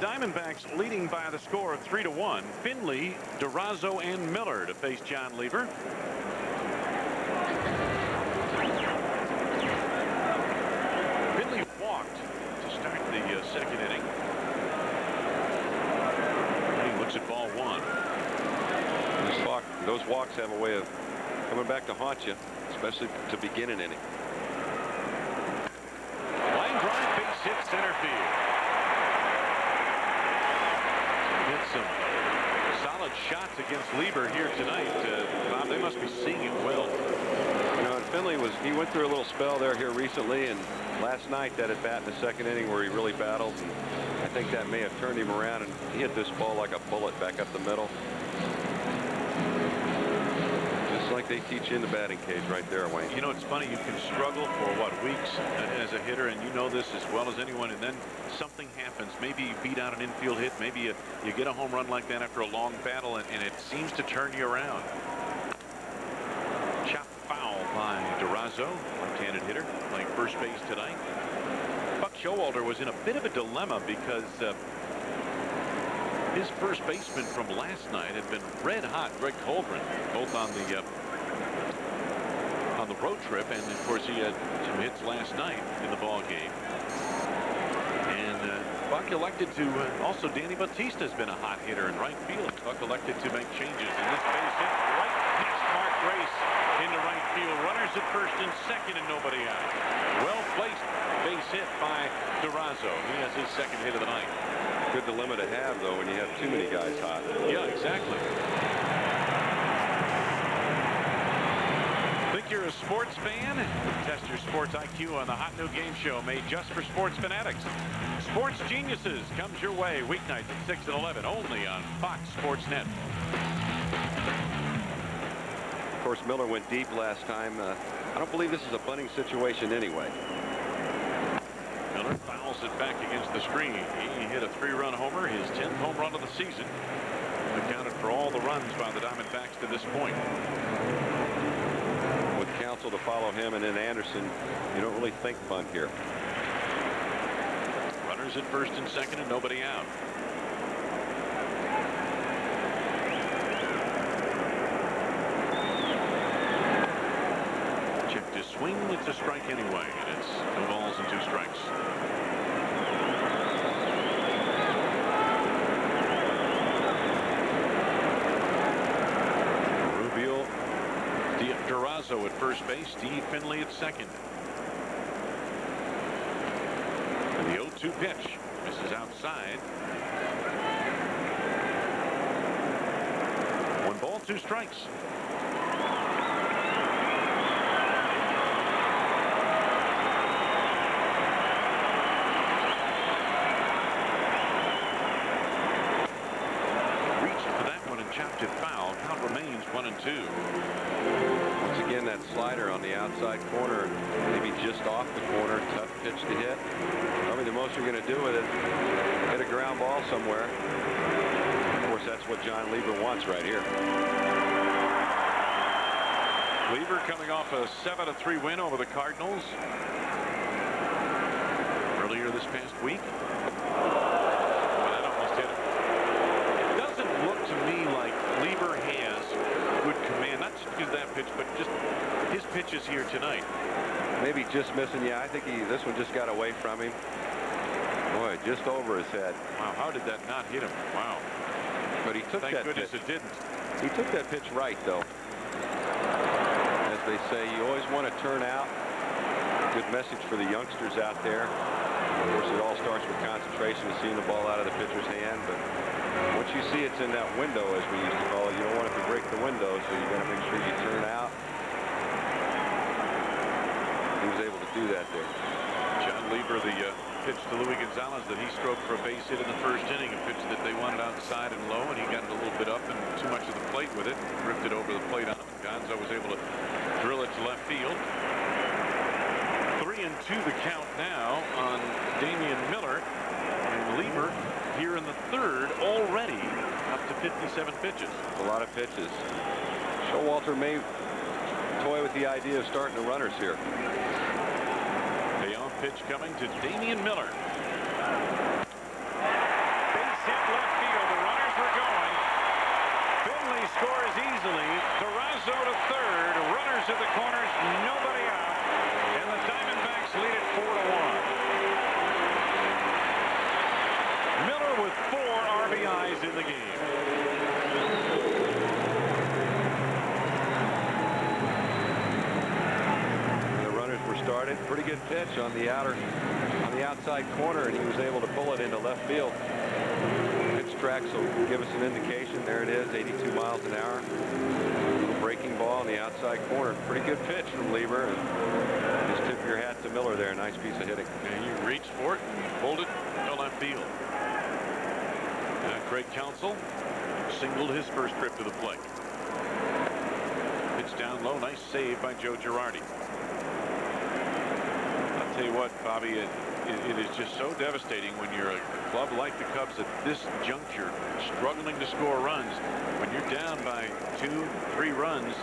Diamondbacks leading by the score of 3-1. Finley, Durazo, and Miller to face John Lieber. Finley walked to start the second inning. He looks at ball one. Those walks have a way of coming back to haunt you, especially to begin an inning. Line drive, base hit, center field. Hit some solid shots against Lieber here tonight. Bob, they must be seeing it well. You know, and Finley he went through a little spell there here recently, and last night that at bat in the second inning where he really battled, and I think that may have turned him around, and he hit this ball like a bullet back up the middle. Like they teach you in the batting cage right there, Wayne. You know, it's funny, you can struggle for what, weeks as a hitter, and you know this as well as anyone, and then something happens. Maybe you beat out an infield hit, maybe you get a home run like that after a long battle, and it seems to turn you around. Chop foul by Durazo, left-handed hitter, playing first base tonight. Buck Showalter was in a bit of a dilemma because his first baseman from last night had been red hot, Greg Colbran, both on the road trip, and of course he had some hits last night in the ball game. And Buck elected to also Danny Bautista's been a hot hitter in right field. Buck elected to make changes, and this base hit right past Mark Grace into right field. Runners at first and second, and nobody out. Well placed base hit by Durazo. He has his second hit of the night. Good dilemma to have, though, when you have too many guys hot. Yeah, exactly. Think you're a sports fan? Test your sports IQ on the hot new game show made just for sports fanatics. Sports Geniuses comes your way weeknights at 6 and 11, only on Fox Sports Net. Of course, Miller went deep last time. I don't believe this is a bunting situation anyway. Miller fouls it back against the screen. He hit a 3-run homer, his 10th home run of the season. Accounted for all the runs by the Diamondbacks to this point. With Counsell to follow him and then Anderson, you don't really think bunt here. Runners at first and second and nobody out. Checked his swing. It's a strike anyway, and it's 2 balls and 2 strikes. Durazo at first base, Steve Finley at second. And the 0-2 pitch misses outside. 1 ball, 2 strikes. Reached for that one and chopped it foul. Count remains 1-2. Once again, that slider on the outside corner, maybe just off the corner, tough pitch to hit. Probably the most you're going to do with it, hit a ground ball somewhere. Of course, that's what John Lieber wants right here. Lieber coming off a 7-3 win over the Cardinals earlier this past week. That almost hit him. It doesn't look to me like Lieber has good command, not just because of that pitch, but just his pitches here tonight. Maybe just missing. Yeah, I think this one just got away from him. Boy, just over his head. Wow, how did that not hit him? Wow. But he took Thank that goodness pitch. it didn't. He took that pitch right, though. As they say, you always want to turn out. Good message for the youngsters out there. Of course, it all starts with concentration and seeing the ball out of the pitcher's hand. But once you see it's in that window, as we used to call it, you don't want it to break the window, so you got to make sure you turn out. He was able to do that there. John Lieber, the pitch to Luis Gonzalez that he stroked for a base hit in the first inning, a pitch that they wanted outside and low, and he got it a little bit up and too much of the plate with it, drifted over the plate on him. Gonzo was able to drill it to left field. 3-2 the count now on Damian Miller, and Lieber here in the third already up to 57 pitches. A lot of pitches. Showalter may toy with the idea of starting the runners here. Payoff pitch coming to Damian Miller. Miller with 4 RBIs in the game. The runners were started. Pretty good pitch on the outside corner, and he was able to pull it into left field. Pitch tracks will give us an indication. There it is, 82 miles an hour. Breaking ball on the outside corner. Pretty good pitch from Lieber. And just tip your hat to Miller there. Nice piece of hitting. And he reached for it and pulled it to left field. Craig Counsell singled his first trip to the plate. Pitch down low. Nice save by Joe Girardi. I'll tell you what, Bobby, it is just so devastating when you're a club like the Cubs at this juncture, struggling to score runs. When you're down by 2, 3 runs,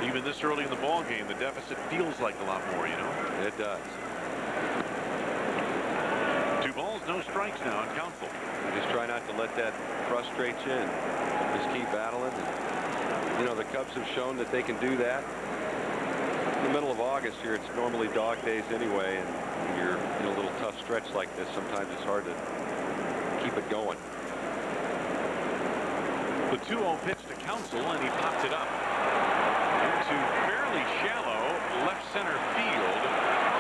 even this early in the ball game, the deficit feels like a lot more, you know? It does. 2 balls, no strikes now on Counsell. Just try not to let that frustrate you and just keep battling. And, you know, the Cubs have shown that they can do that. In the middle of August here, it's normally dog days anyway, and when you're in a little tough stretch like this, sometimes it's hard to keep it going. The 2-0 pitch to Counsell, and he popped it up into fairly shallow left center field.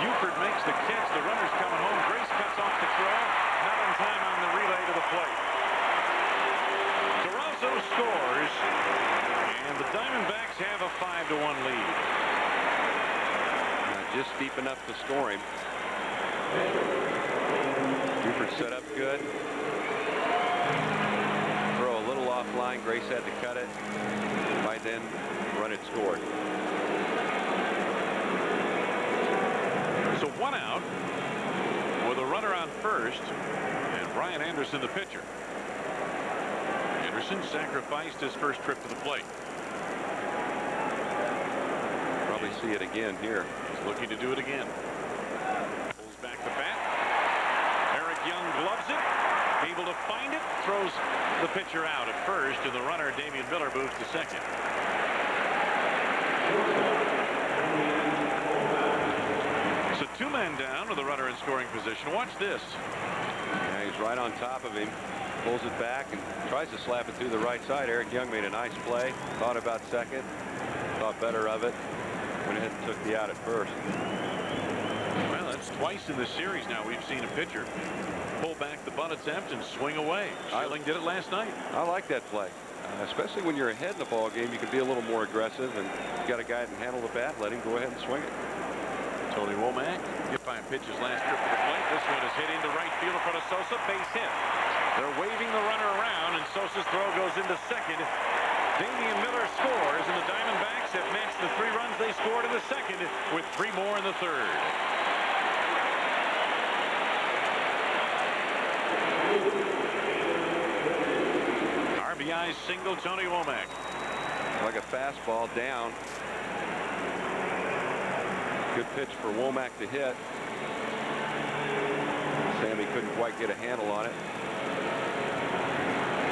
Buford makes the catch. The runner's coming home. Grace cuts off the throw. Not in time on the relay to the plate. Durazo scores, and the Diamondbacks have a 5-1 lead. Just deep enough to score him. Buford set up good. Throw a little offline. Grace had to cut it. By then, run it scored. So 1 out with a runner on first, and Brian Anderson the pitcher. Anderson sacrificed his first trip to the plate. Probably see it again here. Looking to do it again. Pulls back the bat. Eric Young gloves it. Able to find it. Throws the pitcher out at first, and the runner, Damian Miller, moves to second. So 2 men down with the runner in scoring position. Watch this. Yeah, he's right on top of him. Pulls it back and tries to slap it through the right side. Eric Young made a nice play. Thought about second. Thought better of it. Went ahead and took the out at first. Well, that's twice in this series now we've seen a pitcher pull back the bunt attempt and swing away. Schilling did it last night. I like that play, especially when you're ahead in the ball game. You can be a little more aggressive, and you got a guy that can handle the bat. Let him go ahead and swing it. Tony Womack hit by pitches last trip to the plate. This one is hit into right field in front of Sosa. Base hit. They're waving the runner around, and Sosa's throw goes into second. Damian Miller scores, and the Diamondbacks have matched the 3 runs they scored in the second with 3 more in the third. RBI single, Tony Womack. Like a fastball down. Good pitch for Womack to hit. Sammy couldn't quite get a handle on it.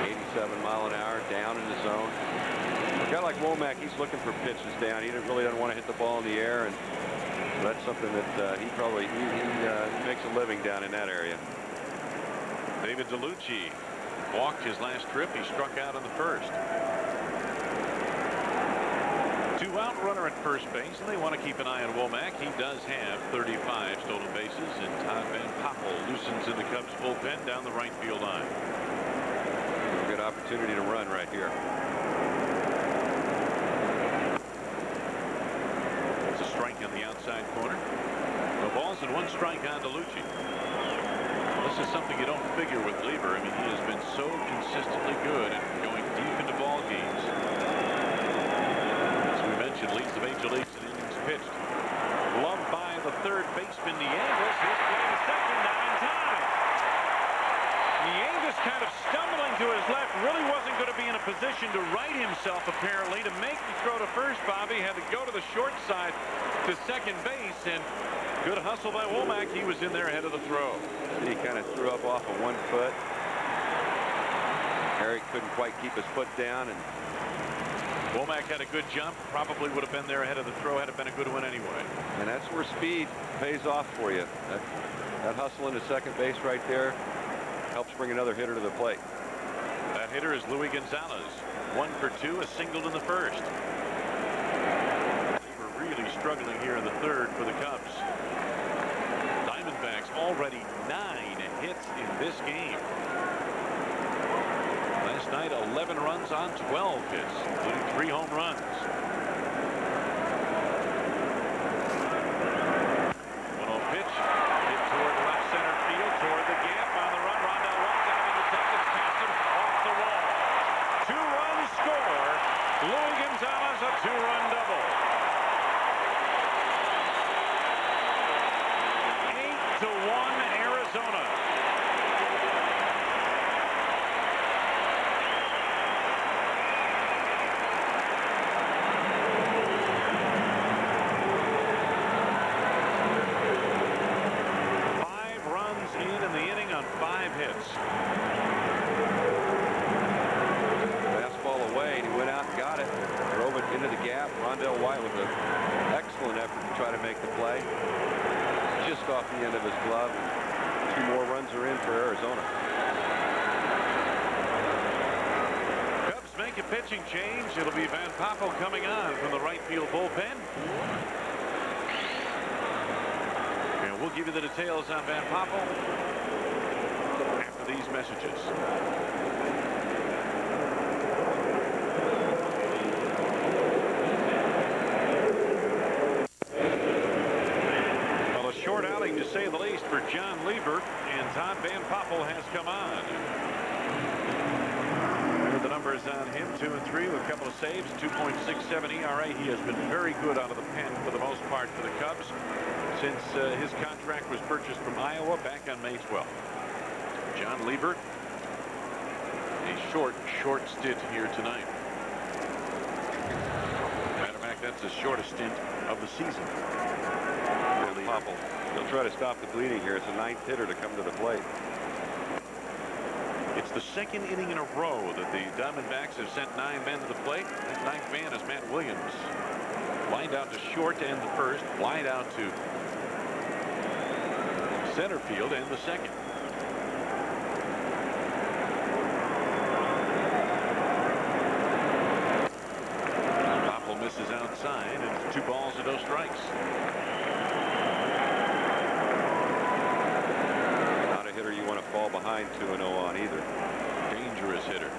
87 mile an hour down in the zone. A guy like Womack, he's looking for pitches down. He really doesn't want to hit the ball in the air, and that's something that he makes a living down in that area. David DeLucci walked his last trip. He struck out in the first. 2-out runner at first base, and they want to keep an eye on Womack. He does have 35 stolen bases, and Todd Van Poppel loosens in the Cubs bullpen down the right field line. Good opportunity to run right here. It's a strike on the outside corner. No balls and 1 strike on DeLucci. This is something you don't figure with Lieber. I mean, he has been so consistently good at going deep into ball games. As we mentioned, leads the major leagues in innings pitched. Loved by the third baseman, Nieves. His play to second, not in time. Nieves kind of stumbling to his left, really wasn't going to be in a position to right himself, apparently, to make the throw to first. Bobby had to go to the short side to second base, and good hustle by Womack. He was in there ahead of the throw. He kind of threw up off of 1 foot. Eric couldn't quite keep his foot down, and Womack had a good jump. Probably would have been there ahead of the throw had it been a good one anyway. And that's where speed pays off for you. That hustle into second base right there helps bring another hitter to the plate. That hitter is Luis Gonzalez. 1 for 2, a single in the first. They were really struggling here in the third for the Cubs. Diamondbacks already 9 hits in this game. Last night, 11 runs on 12 hits, including 3 home runs. 1-0 pitch, hit toward left center field, toward the gap on the run. Rondell runs out into second, past him, off the wall. 2-run score. Luis Gonzalez, a 2-run double. 8-1 Arizona. On 5 hits. Fastball away, and he went out and got it. Drove it into the gap. Rondell White with an excellent effort to try to make the play. Just off the end of his glove. 2 more runs are in for Arizona. Cubs make a pitching change. It'll be Van Poppel coming on from the right field bullpen. And we'll give you the details on Van Poppel after these messages. Well, a short outing to say the least for John Lieber, and Todd Van Poppel has come on. Here are the numbers on him: 2 and 3 with a couple of saves, 2.67 ERA. He has been very good out of the pen for the most part for the Cubs since his contract was purchased from Iowa back on May 12th. John Lieber, a short stint here tonight. Matter of fact, that's the shortest stint of the season. Poppel, he'll try to stop the bleeding here. It's a 9th hitter to come to the plate. It's the 2nd inning in a row that the Diamondbacks have sent 9 men to the plate. That 9th man is Matt Williams. Lined out to short to end the first, lined out to center field and the second. Poppel misses outside, and it's 2 balls and no strikes. Not a hitter you want to fall behind 2-0 on either. Dangerous hitter.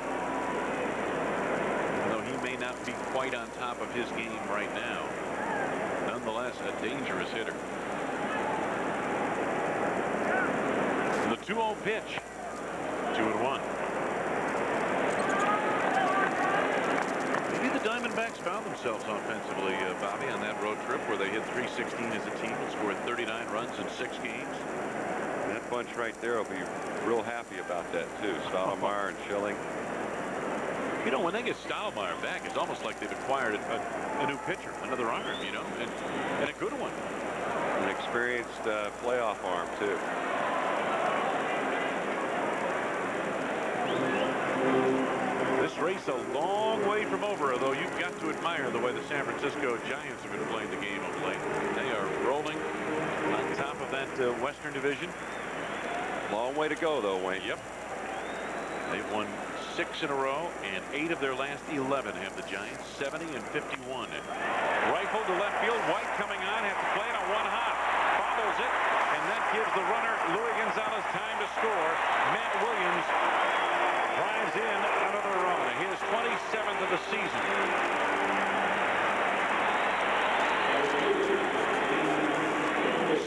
Though he may not be quite on top of his game right now, nonetheless a dangerous hitter. The 2-0 pitch. 2-1. Maybe the Diamondbacks found themselves offensively, Bobby, on that road trip where they hit .316 as a team and scored 39 runs in 6 games. That bunch right there will be real happy about that too. Stottlemyre and Schilling. You know, when they get Stottlemyre back, it's almost like they've acquired a new pitcher, another arm, you know, and a good one. An experienced playoff arm too. This race a long way from over, although you've got to admire the way the San Francisco Giants have been playing the game of late. They are rolling on top of that Western Division. Long way to go, though, Wayne. Yep. They've won 6 in a row, and 8 of their last 11 have the Giants. 70 and 51. Rifle to left field. White coming on, has to play it on 1 hop. Follows it, and that gives the runner Luis Gonzalez time to score. Matt Williams drives in another run, his 27th of the season.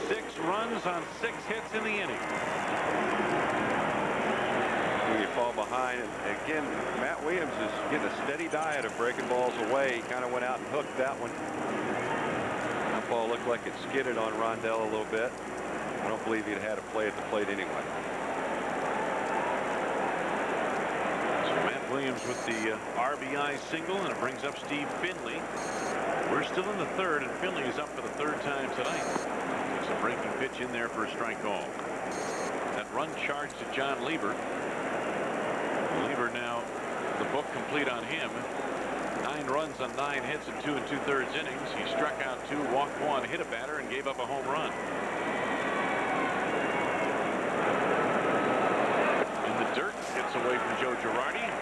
Six runs on 6 hits in the inning. When you fall behind, and again, Matt Williams is getting a steady diet of breaking balls away. He kind of went out and hooked that one. That ball looked like it skidded on Rondell a little bit. I don't believe he'd had a play at the plate anyway. Williams with the RBI single, and it brings up Steve Finley. We're still in the 3rd, and Finley is up for the 3rd time tonight. Takes a breaking pitch in there for a strike call. That run charged to John Lieber. Lieber now, the book complete on him. 9 runs on 9 hits in 2 2/3 innings. He struck out 2, walked 1, hit a batter, and gave up a home run. That's away from Joe Girardi. And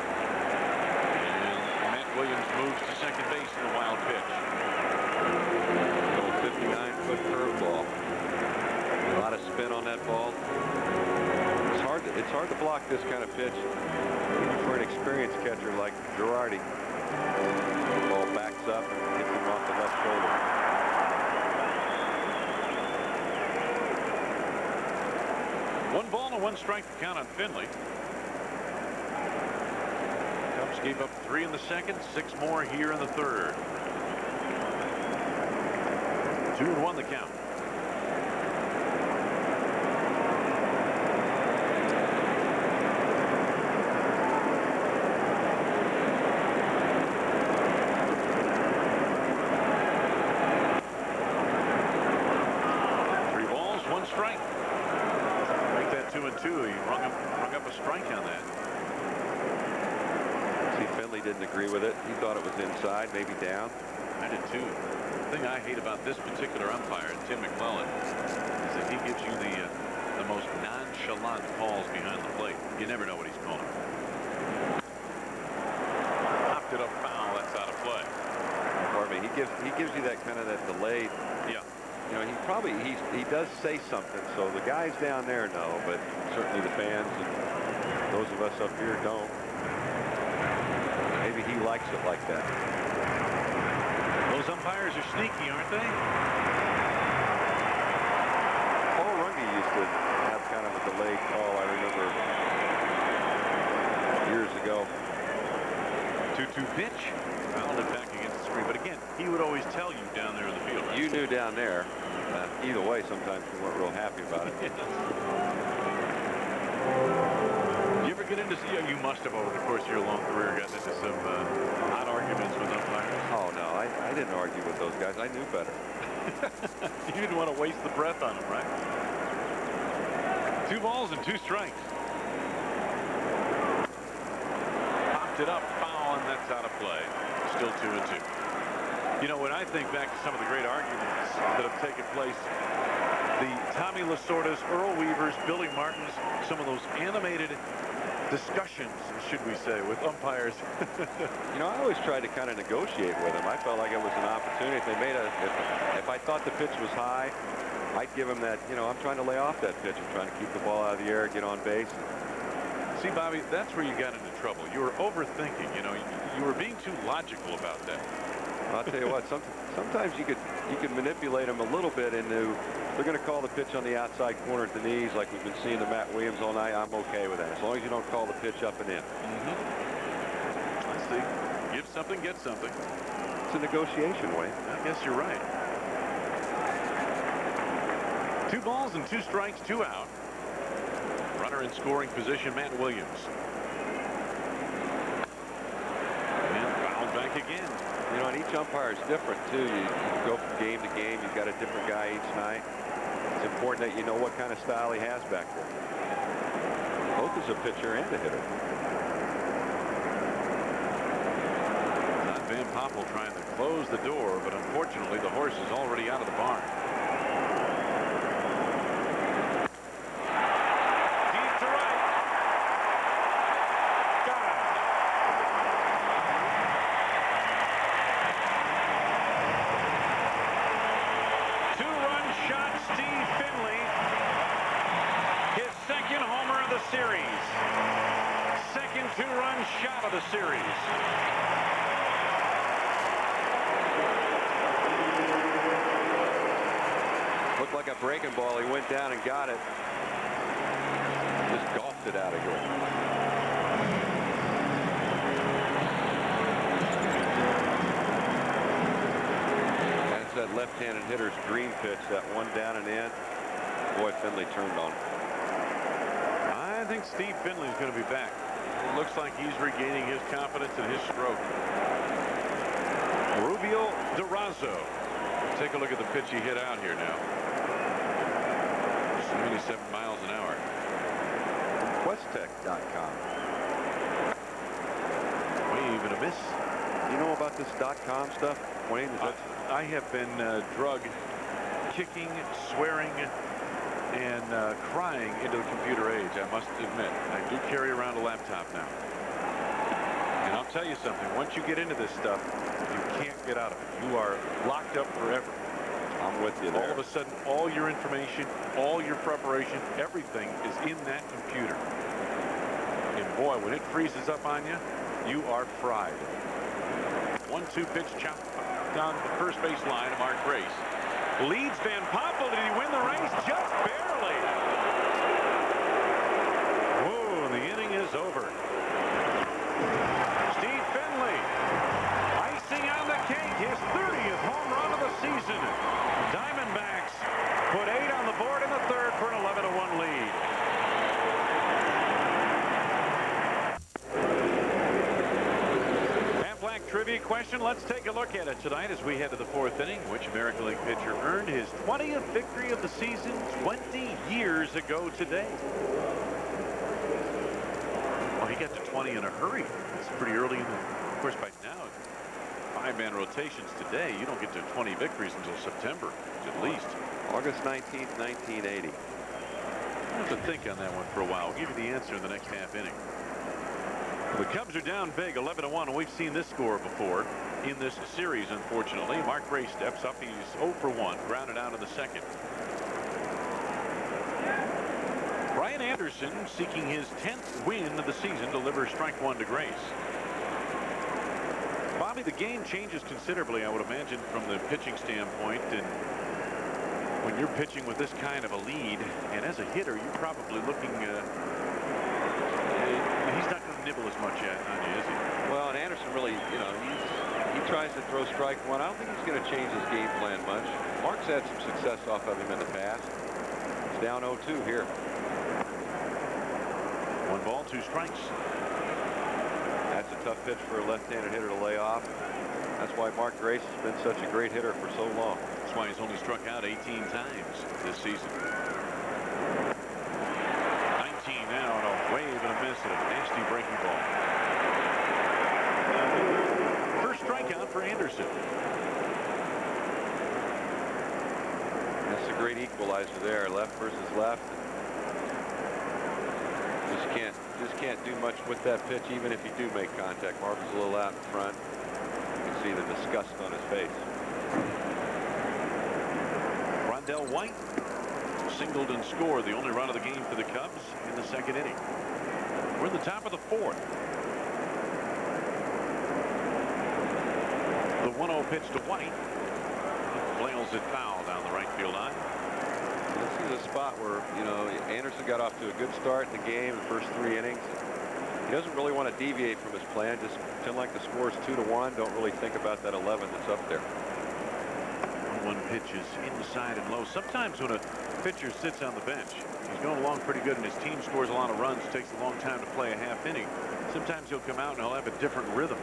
Matt Williams moves to second base in the wild pitch. Old 59-foot curveball. A lot of spin on that ball. It's hard to block this kind of pitch for an experienced catcher like Girardi. The ball backs up and hits him off the left shoulder. 1 ball and 1 strike to count on Finley. Cubs gave up 3 in the second, 6 more here in the third. 2-1 the count. Didn't agree with it. He thought it was inside, maybe down. I did too. The thing I hate about this particular umpire, Tim McClellan, is that he gives you the most nonchalant calls behind the plate. You never know what he's calling. Popped it up foul. That's out of play. Pardon me. He gives you that kind of that delayed. Yeah. You know, he does say something, so the guys down there know, but certainly the fans and those of us up here don't. Maybe he likes it like that. Those umpires are sneaky, aren't they? Paul Runge used to have kind of a delayed call, I remember years ago. 2-2 pitch. Fouled it back against the screen. But again, he would always tell you down there in the field. Right? You knew down there. Either way, sometimes we weren't real happy about it. You ever get into, you must have over the course of your long career gotten into some hot arguments with umpires? Oh, no, I didn't argue with those guys. I knew better. You didn't want to waste the breath on them, right? 2 balls and 2 strikes. Popped it up, foul, and that's out of play. Still 2-2. You know, when I think back to some of the great arguments that have taken place, the Tommy Lasordas, Earl Weavers, Billy Martins, some of those animated discussions, should we say, with umpires. You know, I always tried to kind of negotiate with them. I felt like it was an opportunity. If they made if I thought the pitch was high, I'd give them that, you know, I'm trying to lay off that pitch. I'm trying to keep the ball out of the air, get on base. See, Bobby, that's where you got into trouble. You were overthinking, you know, you were being too logical about that. I'll tell you what, sometimes you could manipulate them a little bit into, they're going to call the pitch on the outside corner at the knees like we've been seeing to Matt Williams all night. I'm okay with that, as long as you don't call the pitch up and in. I see. Give something, get something. It's a negotiation, Wayne. I guess you're right. 2 balls and 2 strikes, 2 out. Runner in scoring position, Matt Williams. And fouled back again. You know, and each umpire is different, too. You go from game to game. You've got a different guy each night. It's important that you know what kind of style he has back there. Both as a pitcher and a hitter. Not Van Poppel trying to close the door, but unfortunately the horse is already out of the barn. Series. Second 2-run shot of the series. Looked like a breaking ball. He went down and got it. Just golfed it out of here. That's that left-handed hitter's dream pitch. That one down and in. Boy, Finley turned on. I think Steve Finley is going to be back. It looks like he's regaining his confidence in his stroke. Rubio Durazo. Take a look at the pitch he hit out here now. 77 miles an hour. Questech.com. Wave and a miss. You know about this .com stuff, Wayne? I have been drug kicking, swearing, and crying into the computer age, I must admit. I do carry around a laptop now. And I'll tell you something, once you get into this stuff, you can't get out of it. You are locked up forever. I'm with you there. All of a sudden, all your information, all your preparation, everything is in that computer. And boy, when it freezes up on you, you are fried. 1-2 pitch chop down the first base line of Mark Grace. Leads Van Poppel. Did he win the race? Just barely. Whoa, and the inning is over. Steve Finley, icing on the cake, his 30th home run of the season. Diamondbacks put 8 on the board in the third for an 11-1 lead. Black trivia question. Let's take a look at it tonight as we head to the 4th inning. Which American League pitcher earned his 20th victory of the season 20 years ago today? Well, he got to 20 in a hurry. It's pretty early in the, of course, by now, 5-man rotations today. You don't get to 20 victories until September, at least. August 19th, 1980. I have to think on that one for a while. I'll give you the answer in the next half inning. The Cubs are down big, 11-1, and we've seen this score before in this series, unfortunately. Mark Grace steps up. He's 0 for 1, grounded out in the second. Brian Anderson, seeking his 10th win of the season, delivers strike 1 to Grace. Bobby, the game changes considerably, I would imagine, from the pitching standpoint. And when you're pitching with this kind of a lead, and as a hitter, you're probably looking he's not going to nibble as much on you, is he? Well, and Anderson really, you know, he tries to throw strike 1. I don't think he's going to change his game plan much. Mark's had some success off of him in the past. He's down 0-2 here. 1 ball, 2 strikes. That's a tough pitch for a left-handed hitter to lay off. That's why Mark Grace has been such a great hitter for so long. That's why he's only struck out 18 times this season. 19 now, and a wave and a miss and a nasty breaking ball. First strikeout for Anderson. That's a great equalizer there, left versus left. Just can't do much with that pitch, even if you do make contact. Mark was a little out in front. You can see the disgust on his face. Rondell White singled and scored the only run of the game for the Cubs in the second inning. We're in the top of the 4th. The 1-0 pitch to White. Flails it foul down the right field line. This is a spot where, you know, Anderson got off to a good start in the game, the first 3 innings. He doesn't really want to deviate from his plan. Just pretend like the score is 2-1. Don't really think about that 11 that's up there. 1 pitch is inside and low. Sometimes when a pitcher sits on the bench, he's going along pretty good and his team scores a lot of runs, takes a long time to play a half inning. Sometimes he'll come out and he'll have a different rhythm.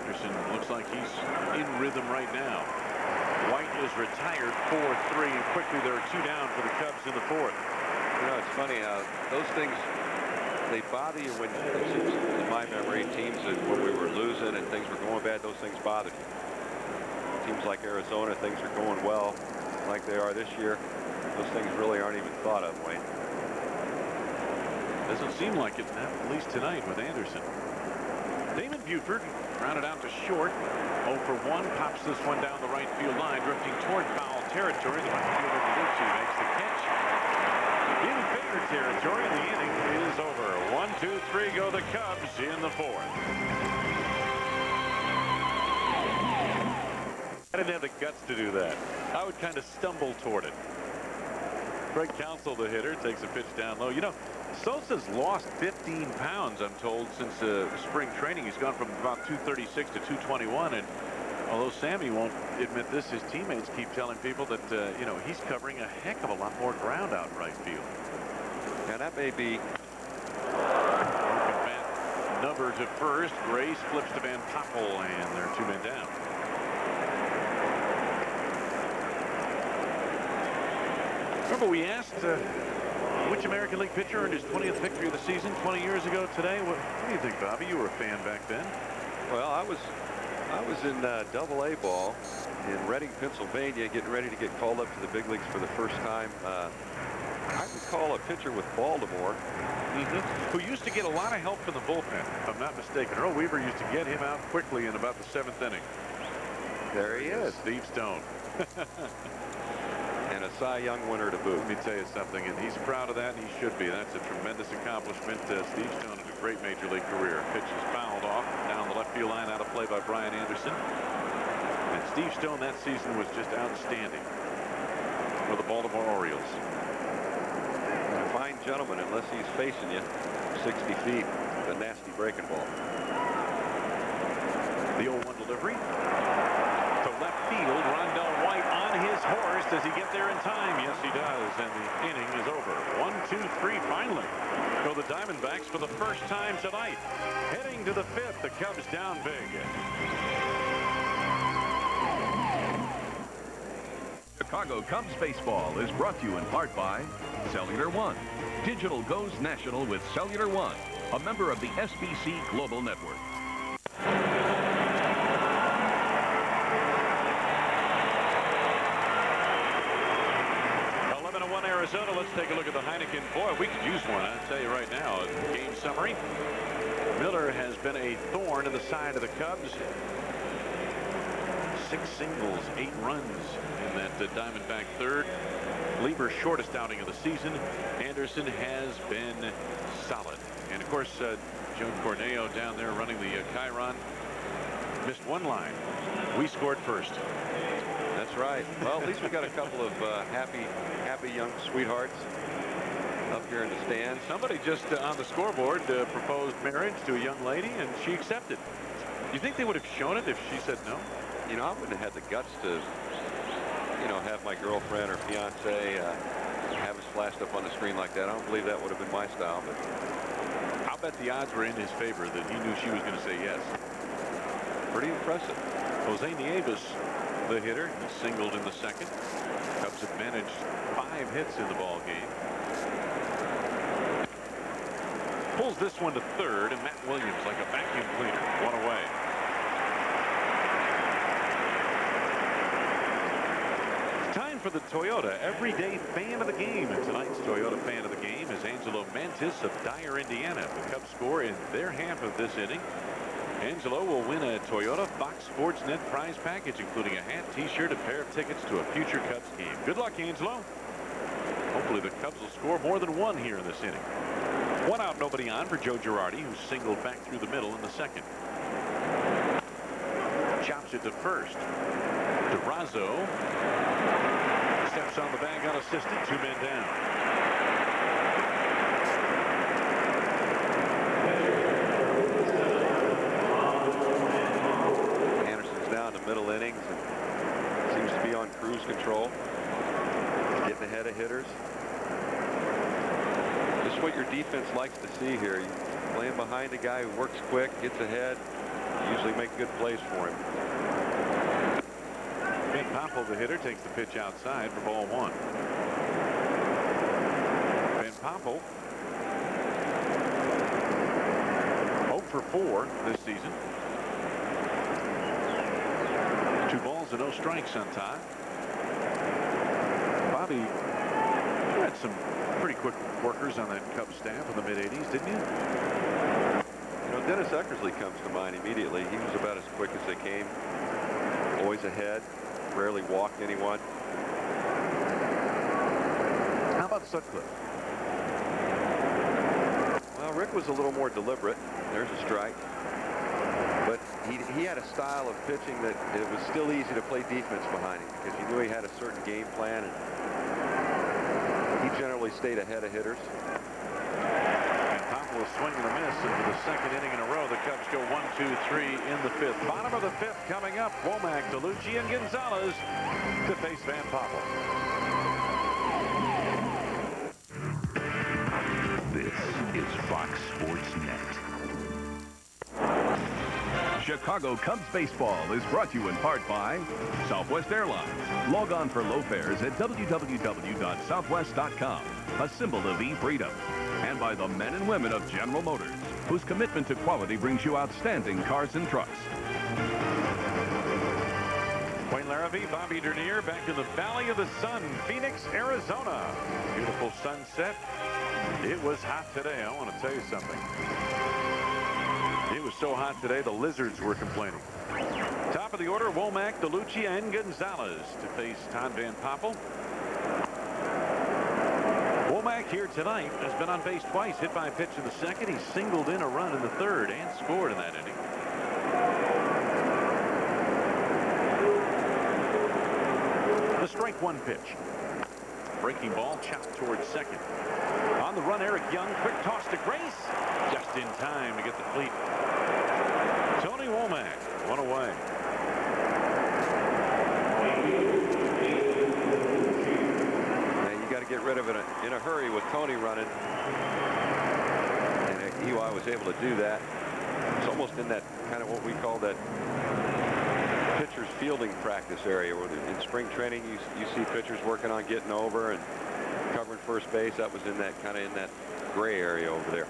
Anderson looks like he's in rhythm right now. White is retired 4-3, and quickly there are 2 down for the Cubs in the 4th. You know, it's funny how those things, they bother you when, in my memory, teams that when we were losing and things were going bad, those things bothered you. Teams like Arizona, things are going well, like they are this year. Those things really aren't even thought of, Wayne. Doesn't seem like it, at least tonight with Anderson. Damon Buford grounded out to short. 0 for 1, pops this one down the right field line, drifting toward foul territory. The right fielder Belucci makes the catch. In fair territory, the inning is over. 1-2-3 go the Cubs in the 4th. I didn't have the guts to do that. I would kind of stumble toward it. Craig Counsell, the hitter, takes a pitch down low. You know, Sosa's lost 15 pounds, I'm told, since spring training. He's gone from about 236 to 221. And although Sammy won't admit this, his teammates keep telling people that, you know, he's covering a heck of a lot more ground out in right field. Now, that may be. Number to first. Grace flips to Van Poppel, and there are 2 men down. Remember, we asked which American League pitcher earned his 20th victory of the season 20 years ago today. What do you think, Bobby? You were a fan back then. Well, I was I was in Double-A ball in Reading, Pennsylvania, getting ready to get called up to the big leagues for the first time. I recall a pitcher with Baltimore who used to get a lot of help from the bullpen, if I'm not mistaken. Earl Weaver used to get him out quickly in about the 7th inning. There he is. Steve Stone. And a Cy Young winner to boot. Let me tell you something, and he's proud of that, and he should be. That's a tremendous accomplishment. Steve Stone had a great major league career. Pitch is fouled off down the left field line, out of play by Brian Anderson. And Steve Stone that season was just outstanding for the Baltimore Orioles. A fine gentleman, unless he's facing you 60 feet, a nasty breaking ball. The 0-1 delivery to left field. Rondell White on his horse. Does he get there in time? Yes, he does. And the inning is over. 1, 2, 3. Finally go the Diamondbacks for the first time tonight. Heading to the 5th. The Cubs down big. Chicago Cubs baseball is brought to you in part by Cellular One. Digital goes national with Cellular One, a member of the SBC Global Network. 11-1 Arizona. Let's take a look at the Heineken. Boy, we could use one. I'll tell you right now. Game summary. Miller has been a thorn in the side of the Cubs. 6 singles, 8 runs in that Diamondback third. Lieber's shortest outing of the season. Anderson has been solid. And of course, Joe Corneo down there running the Chiron missed one line. We scored first. That's right. Well, at least we got a couple of happy young sweethearts up here in the stands. Somebody just on the scoreboard proposed marriage to a young lady, and she accepted. You think they would have shown it if she said no? You know, I wouldn't have had the guts to, you know, have my girlfriend or fiance have us flashed up on the screen like that. I don't believe that would have been my style, but I'll bet the odds were in his favor that he knew she was going to say yes. Pretty impressive. Jose Nieves, the hitter, he singled in the second. Cubs have managed 5 hits in the ball game. Pulls this one to third, and Matt Williams, like a vacuum cleaner, one away. Time for the Toyota Everyday Fan of the Game. And tonight's Toyota Fan of the Game is Angelo Mantis of Dyer, Indiana. The Cubs score in their half of this inning. Angelo will win a Toyota Fox Sports Net prize package, including a hat, t-shirt, a pair of tickets to a future Cubs game. Good luck, Angelo. Hopefully the Cubs will score more than 1 here in this inning. 1 out, nobody on for Joe Girardi, who singled back through the middle in the second. Chops it to first. DeRazzo steps on the bag unassisted. 2 men down. Anderson's now in the middle innings and seems to be on cruise control. Getting ahead of hitters. Just what your defense likes to see here. You're playing behind a guy who works quick, gets ahead, usually make good plays for him. Ben Popple, the hitter, takes the pitch outside for ball 1. Ben Popple 0 for 4 this season. 2 balls and no strikes on time. Bobby, you had some pretty quick workers on that Cubs staff in the mid-'80s, didn't you? You know, Dennis Eckersley comes to mind immediately. He was about as quick as they came. Always ahead. Rarely walked anyone. How about Sutcliffe? Well, Rick was a little more deliberate. There's a strike. But he had a style of pitching that it was still easy to play defense behind him because you knew he had a certain game plan, and he generally stayed ahead of hitters. And Popple is swinging a miss into the second inning in a row. The Cubs go 1, 2, 3 in the 5th. Bottom of the 5th coming up. Womack, DeLucci, and Gonzalez to face Van Popple. This is Fox Sports Net. Chicago Cubs baseball is brought to you in part by Southwest Airlines. Log on for low fares at www.southwest.com, a symbol of e-freedom. And by the men and women of General Motors, whose commitment to quality brings you outstanding cars and trucks. Wayne Larrabee, Bobby Dernier back in the Valley of the Sun, Phoenix, Arizona. Beautiful sunset. It was hot today. I want to tell you something. It was so hot today, the lizards were complaining. Top of the order, Womack, DeLucia, and Gonzalez to face Todd Van Poppel. Womack here tonight has been on base twice, hit by a pitch in the second. He singled in a run in the third and scored in that inning. The strike one pitch. Breaking ball chopped towards second. On the run, Eric Young, quick toss to Grace. Just in time to get the cleat. Tony Womack, one away. Now you got to get rid of it in a hurry with Tony running. And Eli was able to do that. It's almost in that kind of what we call that pitcher's fielding practice area, where in spring training you see pitchers working on getting over and covering first base. That was in that kind of in that gray area over there.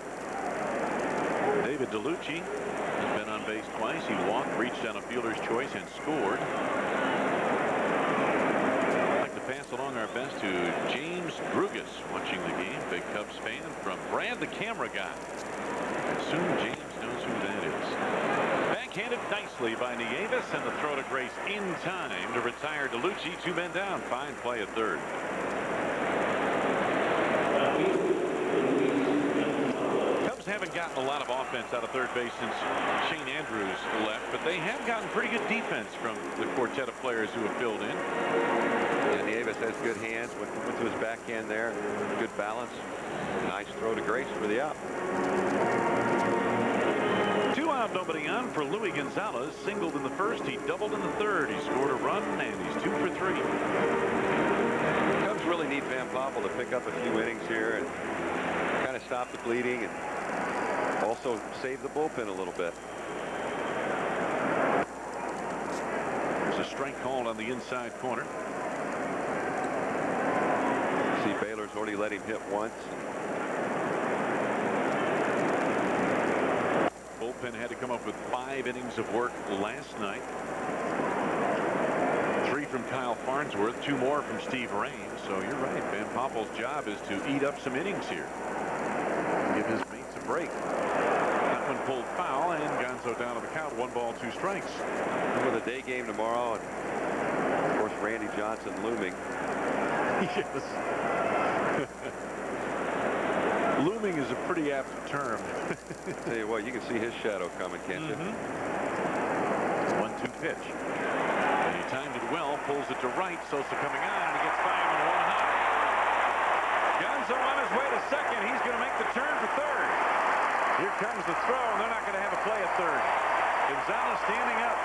David DeLucia has been on base twice. He walked, reached on a fielder's choice, and scored. I'd like to pass along our best to James Drugas, watching the game. Big Cubs fan from Brad, the camera guy. Soon James knows who that is. Backhanded nicely by Nieves, and the throw to Grace in time to retire DeLucia. 2 men down. Fine play at third. Cubs haven't gotten a lot of offense out of third base since Shane Andrews left, but they have gotten pretty good defense from the quartet of players who have filled in. Yeah, Nieves has good hands. Went to his backhand there. Good balance. Nice throw to Grace for the out. 2 out, nobody on for Luis Gonzalez. Singled in the first. He doubled in the third. He scored a run, and he's 2 for 3. Cubs really need Van Poppel to pick up a few innings here and kind of stop the bleeding and also save the bullpen a little bit. There's a strike called on the inside corner. See, Baylor's already let him hit once. Bullpen had to come up with 5 innings of work last night. 3 from Kyle Farnsworth, 2 more from Steve Raines. So you're right. Van Poppel's job is to eat up some innings here. Give his mates a break. That one pulled foul, and Gonzo down to the count. 1 ball, 2 strikes. With a day game tomorrow, and of course Randy Johnson looming. Yes. Looming is a pretty apt term. Tell you what, you can see his shadow coming, can't you? 1-2 pitch. And he timed it well, pulls it to right. Sosa coming on, and he gets by him on 1 hop. Gonzo on his way to second. He's going to make the turn for third. Here comes the throw, and they're not going to have a play at third. Gonzalez standing up.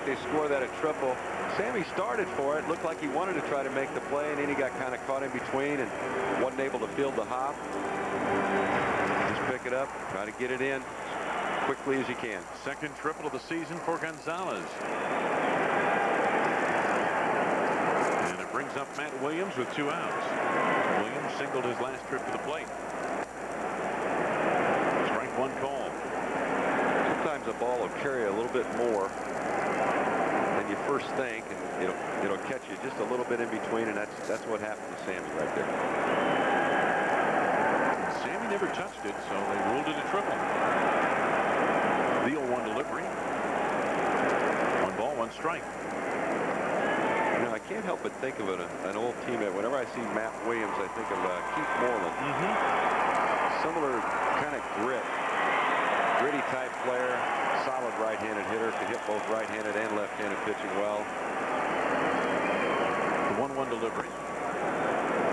They score that at triple. Sammy started for it. Looked like he wanted to try to make the play, and then he got kind of caught in between and wasn't able to field the hop. Just pick it up, try to get it in as quickly as you can. Second triple of the season for Gonzalez. And it brings up Matt Williams with 2 outs. Williams singled his last trip to the plate. Strike 1 call. Sometimes a ball will carry a little bit more than you first think, and it'll catch you just a little bit in between, and that's what happened to Sammy right there. Sammy never touched it, so they ruled it a triple. The 0-1 delivery. 1 ball, 1 strike. You know, I can't help but think of an old teammate. Whenever I see Matt Williams, I think of Keith Moreland. Similar kind of gritty type player. Solid right-handed hitter, could hit both right-handed and left-handed pitching well. The 1-1 delivery.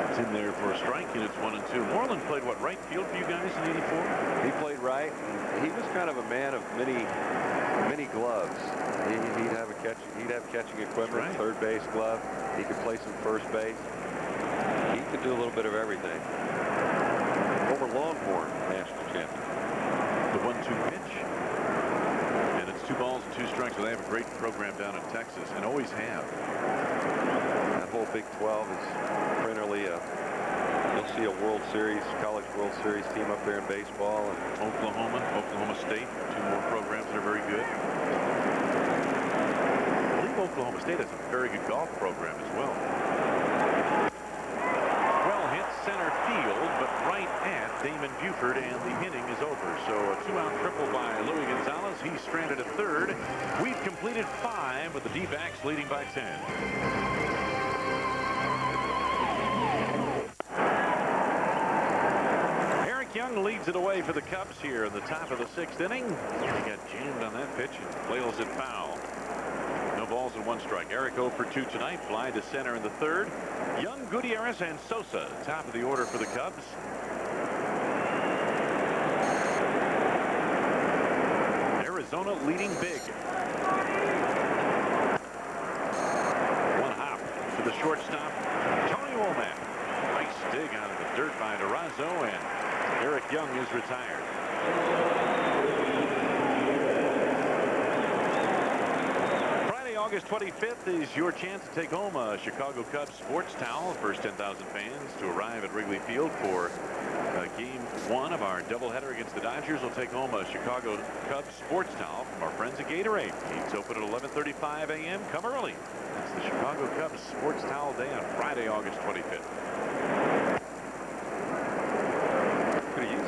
It's in there for a strike, and it's 1-2. Moreland played what, right field for you guys in '84? He played right. He was kind of a man of many gloves. He'd have catching equipment, right. Third base glove. He could play some first base. He could do a little bit of everything. Former Longhorn national champion. The 1-2 pitch. 2 balls and 2 strikes. They have a great program down in Texas and always have. That whole Big 12 is primarily you'll see a World Series, College World Series team up there in baseball. And Oklahoma State, 2 more programs that are very good. I believe Oklahoma State has a very good golf program as well. Well hit center field, but right at Damon Buford, and the inning is over. So a 2-out triple by Louis Gonzalez. He's stranded at third. We've completed 5 with the D-backs leading by 10. Young leads it away for the Cubs here in the top of the 6th inning. He got jammed on that pitch and flails it foul. No balls and 1 strike. Eric 0 for 2 tonight. Fly to center in the 3rd. Young, Gutierrez, and Sosa top of the order for the Cubs. Arizona leading big. 1 hop to the shortstop, Tony Womack. Nice dig out of the dirt by Durazo, and Eric Young is retired. Friday, August 25th is your chance to take home a Chicago Cubs sports towel. First 10,000 fans to arrive at Wrigley Field for Game 1 of our doubleheader against the Dodgers will take home a Chicago Cubs sports towel from our friends at Gatorade. Gates open at 11:35 a.m. Come early. It's the Chicago Cubs sports towel day on Friday, August 25th.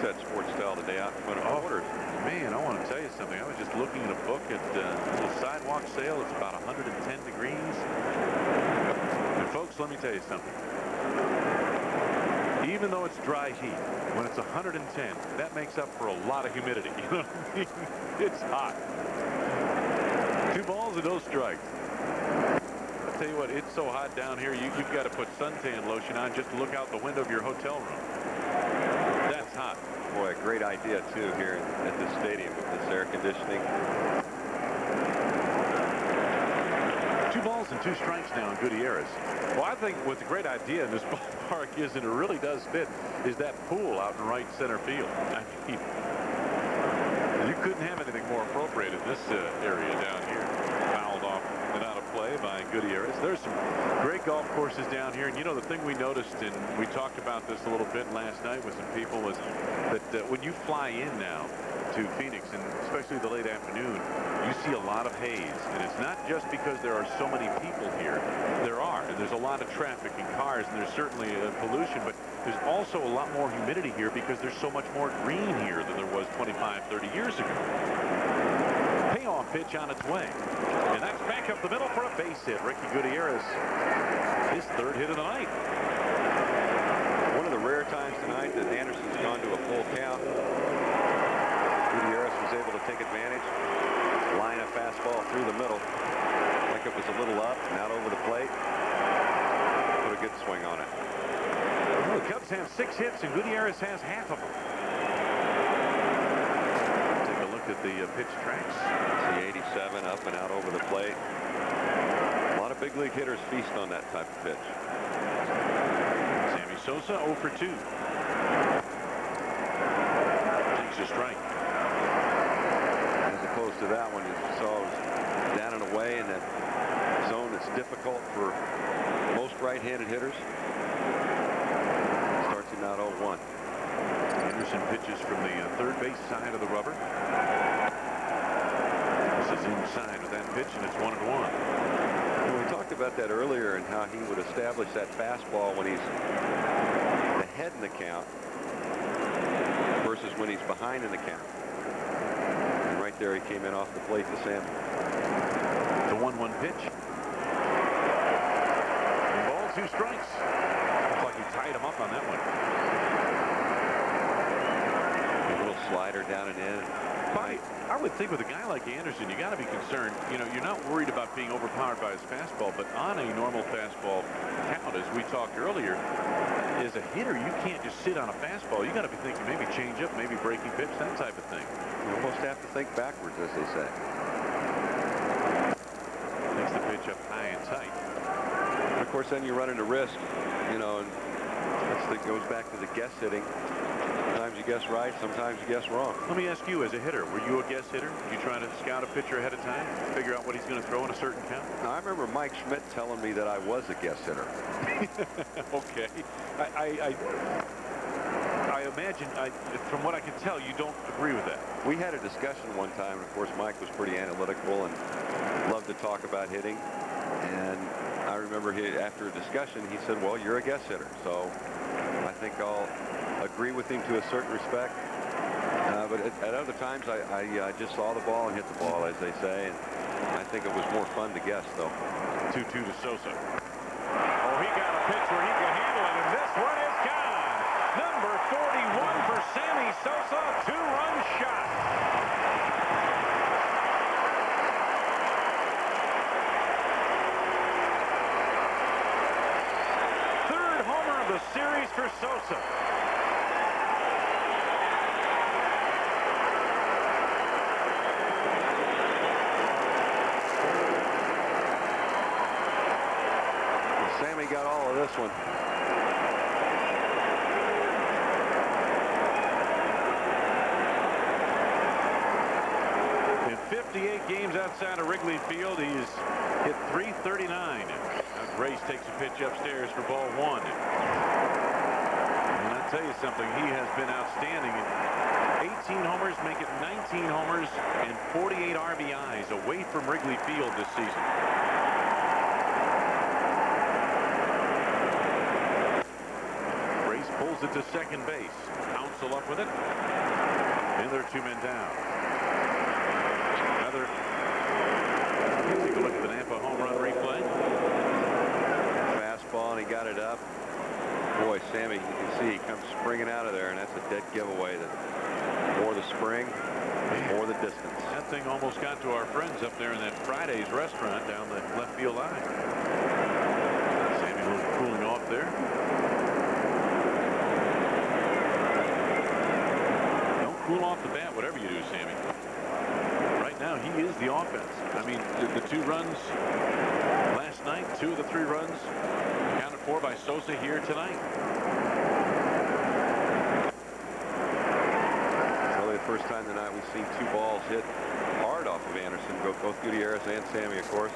That sports towel today out in front of orders. Man, I want to tell you something. I was just looking at a book at a little sidewalk sale. It's about 110 degrees. And folks, let me tell you something. Even though it's dry heat, when it's 110, that makes up for a lot of humidity. You know what I mean? It's hot. 2 balls and no strikes. I'll tell you what, it's so hot down here, you've got to put suntan lotion on just to look out the window of your hotel room. That's hot. Boy, a great idea, too, here at the stadium with this air conditioning. 2 balls and 2 strikes now on Gutierrez. Well, I think what's a great idea in this ballpark is, and it really does fit, is that pool out in right center field. I mean, you couldn't have anything more appropriate in this area down here. Fouled off and out of play by Gutierrez. There's some great golf courses down here, and you know the thing we noticed, and we talked about this a little bit last night with some people, was that when you fly in now to Phoenix, and especially the late afternoon, you see a lot of haze, and it's not just because there are so many people here. There's a lot of traffic and cars, and there's certainly pollution, but there's also a lot more humidity here because there's so much more green here than there was 25, 30 years ago. Payoff pitch on its way, and that's back up the middle for a base hit. Ricky Gutierrez, his 3rd hit of the night. One of the rare times tonight that Anderson's gone to a full count. Gutierrez was able to take advantage, line a fastball through the middle, like it was a little up and out over the plate. Put a good swing on it. Well, the Cubs have 6 hits, and Gutierrez has half of them. Take a look at the pitch tracks. See 87 up and out over the plate. A lot of big league hitters feast on that type of pitch. Sammy Sosa 0 for 2. Takes a strike. As opposed to that one, you saw it was down and away in that zone that's difficult for most right-handed hitters. Starts him out 0-1. Anderson pitches from the 3rd base side of the rubber. This is inside with that pitch, and it's 1-1. We talked about that earlier and how he would establish that fastball when he's ahead in the count versus when he's behind in the count. And right there, he came in off the plate to Sammy. The 1-1 pitch. 1 ball, 2 strikes. Looks like he tied him up on that one. A little slider down and in. I would think with a guy like Anderson, you got to be concerned. You know, you're not worried about being overpowered by his fastball, but on a normal fastball count, as we talked earlier, as a hitter, you can't just sit on a fastball. You got to be thinking maybe change up, maybe breaking pitch, that type of thing. You almost have to think backwards, as they say. Takes the pitch up high and tight. And of course, then you run into risk, you know, and that goes back to the guess hitting. Sometimes you guess right, sometimes you guess wrong. Let me ask you, as a hitter, were you a guess hitter? Did you try to scout a pitcher ahead of time, figure out what he's going to throw in a certain count? Now, I remember Mike Schmidt telling me that I was a guess hitter. Okay. I imagine, from what I can tell, you don't agree with that. We had a discussion one time, and of course Mike was pretty analytical and loved to talk about hitting. And I remember after a discussion, he said, well, you're a guess hitter. So I think I'll agree with him to a certain respect. But at other times, I just saw the ball and hit the ball, as they say. And I think it was more fun to guess, though. 2-2 to Sosa. Oh, he got a pitch where he could handle it, and this one is gone. Number 41 for Sammy Sosa, two-run shot. Third homer of the series for Sosa. Sammy got all of this one. In 58 games outside of Wrigley Field, he's hit .339. Now Grace takes a pitch upstairs for ball one. And I'll tell you something, he has been outstanding. 18 homers, make it 19 homers, and 48 RBIs away from Wrigley Field this season. Pulls it to second base. Counsell up with it. And there are two men down. Another. Take a look at the Nampa home run replay. Fastball, and he got it up. Boy, Sammy, you can see he comes springing out of there, and that's a dead giveaway. That more the spring, more the distance. That thing almost got to our friends up there in that Friday's restaurant down the left field line. Sammy a little cooling off there. Cool off the bat, whatever you do, Sammy. Right now, he is the offense. I mean, the two runs last night, 2 of the 3 runs accounted for by Sosa here tonight. It's only the first time tonight we've seen 2 balls hit hard off of Anderson. Both Gutierrez and Sammy, of course.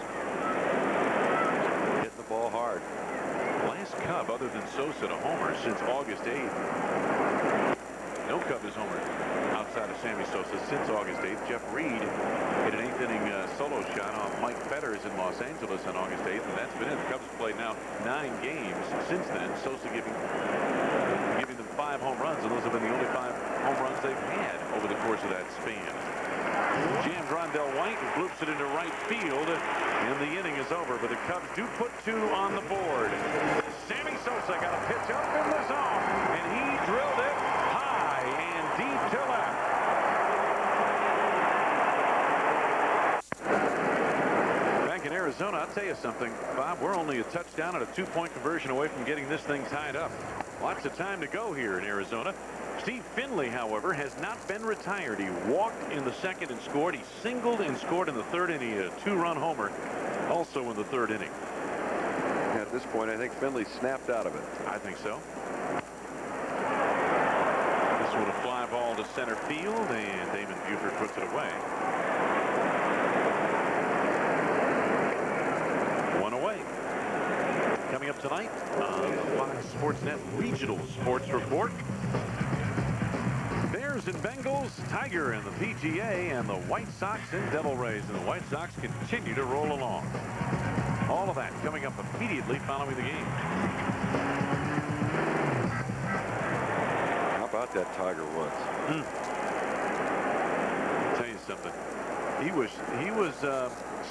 Hitting the ball hard. Last Cub, other than Sosa, to homer since August 8th. No Cub has homered outside of Sammy Sosa since August 8th. Jeff Reed hit an 8th inning solo shot on Mike Fetters in Los Angeles on August 8th, and that's been it. The Cubs have played now 9 games since then. Sosa giving them 5 home runs, and those have been the only 5 home runs they've had over the course of that span. Jams Rondell White and bloops it into right field, and the inning is over, but the Cubs do put 2 on the board. Sammy Sosa got a pitch up in the zone, and he drilled it and deep to left. Back in Arizona, I'll tell you something, Bob, we're only a touchdown and a 2-point conversion away from getting this thing tied up. Lots of time to go here in Arizona. Steve Finley, however, has not been retired. He walked in the second and scored. He singled and scored in the third inning. He had a 2-run homer also in the third inning. At this point, I think Finley snapped out of it. I think so. This one a fly ball to center field, and Damon Buford puts it away. 1 away. Coming up tonight on the Fox Sports Net Regional Sports Report. Bears and Bengals, Tiger and the PGA, and the White Sox and Devil Rays. And the White Sox continue to roll along. All of that coming up immediately following the game. How about that Tiger Woods? I'll tell you something. He was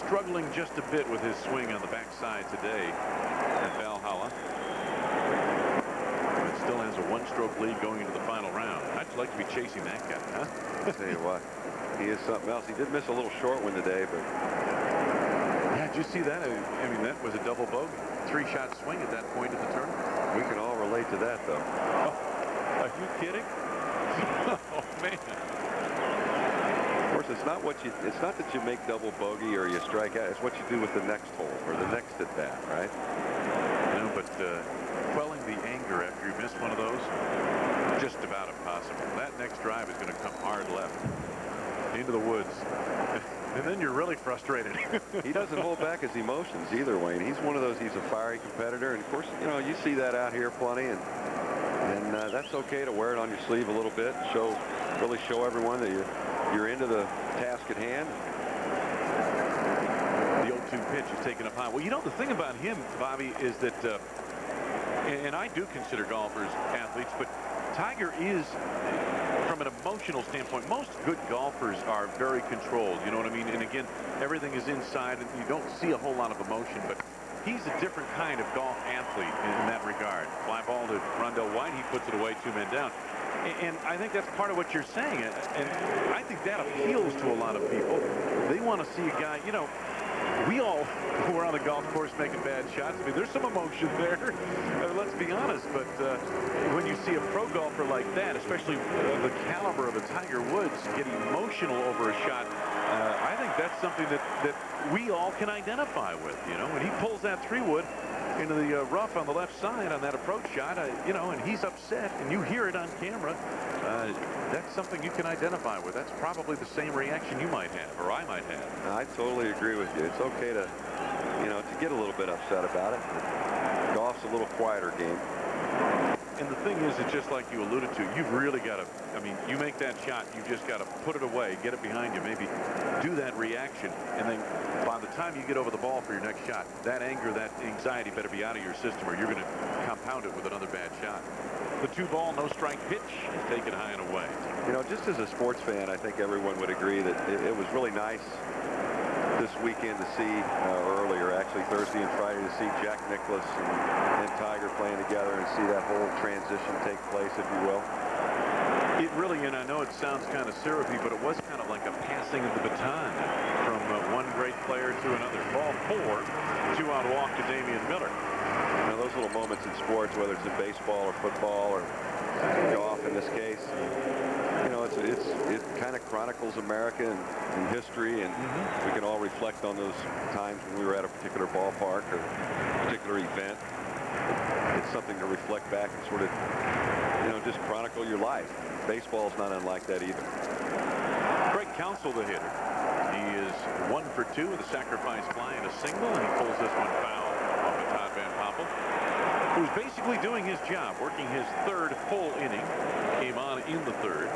struggling just a bit with his swing on the backside today at Valhalla. But still has a 1-stroke lead going into the final round. I'd like to be chasing that guy, huh? I'll tell you what, he is something else. He did miss a little short one today, but yeah, did you see that? I mean, that was a double bogey. 3-shot swing at that point of the tournament. We can all relate to that, though. Oh, are you kidding? Oh, man. Of course, it's not that you make double bogey or you strike out. It's what you do with the next hole or the next at bat, right? No, but quelling the anger after you miss one of those, just about impossible. That next drive is going to come hard left into the woods. And then you're really frustrated. He doesn't hold back his emotions either, Wayne. He's one of those, he's a fiery competitor. And of course, you know, you see that out here plenty, and that's okay to wear it on your sleeve a little bit. Really show everyone that you're into the task at hand. The 0-2 pitch is taken up high. Well, you know, the thing about him, Bobby, is that, and I do consider golfers athletes, but Tiger is, from an emotional standpoint, most good golfers are very controlled. You know what I mean? And again, everything is inside, and you don't see a whole lot of emotion, but he's a different kind of golf athlete in that regard. Fly ball to Rondo White. He puts it away, 2 men down. And I think that's part of what you're saying. And I think that appeals to a lot of people. They want to see a guy, you know, we all were on the golf course making bad shots. I mean, there's some emotion there. Let's be honest. But when you see a pro golfer like that, especially the caliber of a Tiger Woods, get emotional over a shot, I think that's something that we all can identify with. You know, when he pulls that 3-wood into the rough on the left side on that approach shot, you know, and he's upset, and you hear it on camera, that's something you can identify with. That's probably the same reaction you might have, or I might have. I totally agree with you. It's okay to, you know, to get a little bit upset about it. Golf's a little quieter game. And the thing is, it's just like you alluded to, you've really got to, I mean, you make that shot, you just got to put it away, get it behind you, maybe do that reaction, and then by the time you get over the ball for your next shot, that anger, that anxiety better be out of your system, or you're going to compound it with another bad shot. The 2-ball, no-strike pitch is taken high and away. You know, just as a sports fan, I think everyone would agree that it was really nice this weekend to see, or earlier actually, Thursday and Friday, to see Jack Nicklaus and Tiger playing together and see that whole transition take place, if you will. It really, and I know it sounds kind of syrupy, but it was kind of like a passing of the baton from one great player to another. Ball 4, 2-out walk to Damian Miller. You know, those little moments in sports, whether it's in baseball or football or golf in this case, you know, it kind of chronicles America and history, and we can all reflect on those times when we were at a particular ballpark or a particular event. It's something to reflect back and sort of, you know, just chronicle your life. Baseball's not unlike that either. Craig Counsell, the hitter. He is 1 for 2 with a sacrifice fly and a single, and he pulls this one foul off of Todd Van Poppel, who's basically doing his job, working his 3rd full inning. Came on in the 3rd.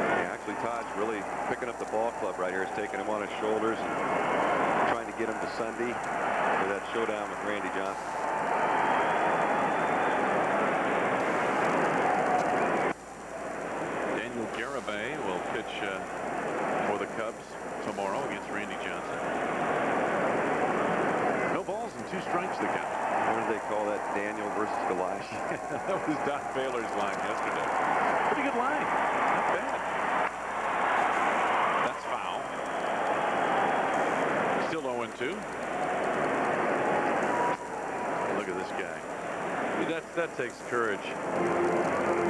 Yeah, actually, Todd's really picking up the ball club right here. He's taking him on his shoulders and trying to get him to Sunday for that showdown with Randy Johnson. Daniel Garibay will pitch for the Cubs tomorrow against Randy Johnson. No balls and 2 strikes the count. What do they call that? Daniel versus Goliath? That was Doc Baylor's line yesterday. Pretty good line. Not bad. That's foul. Still 0-2. Look at this guy. I mean, that takes courage.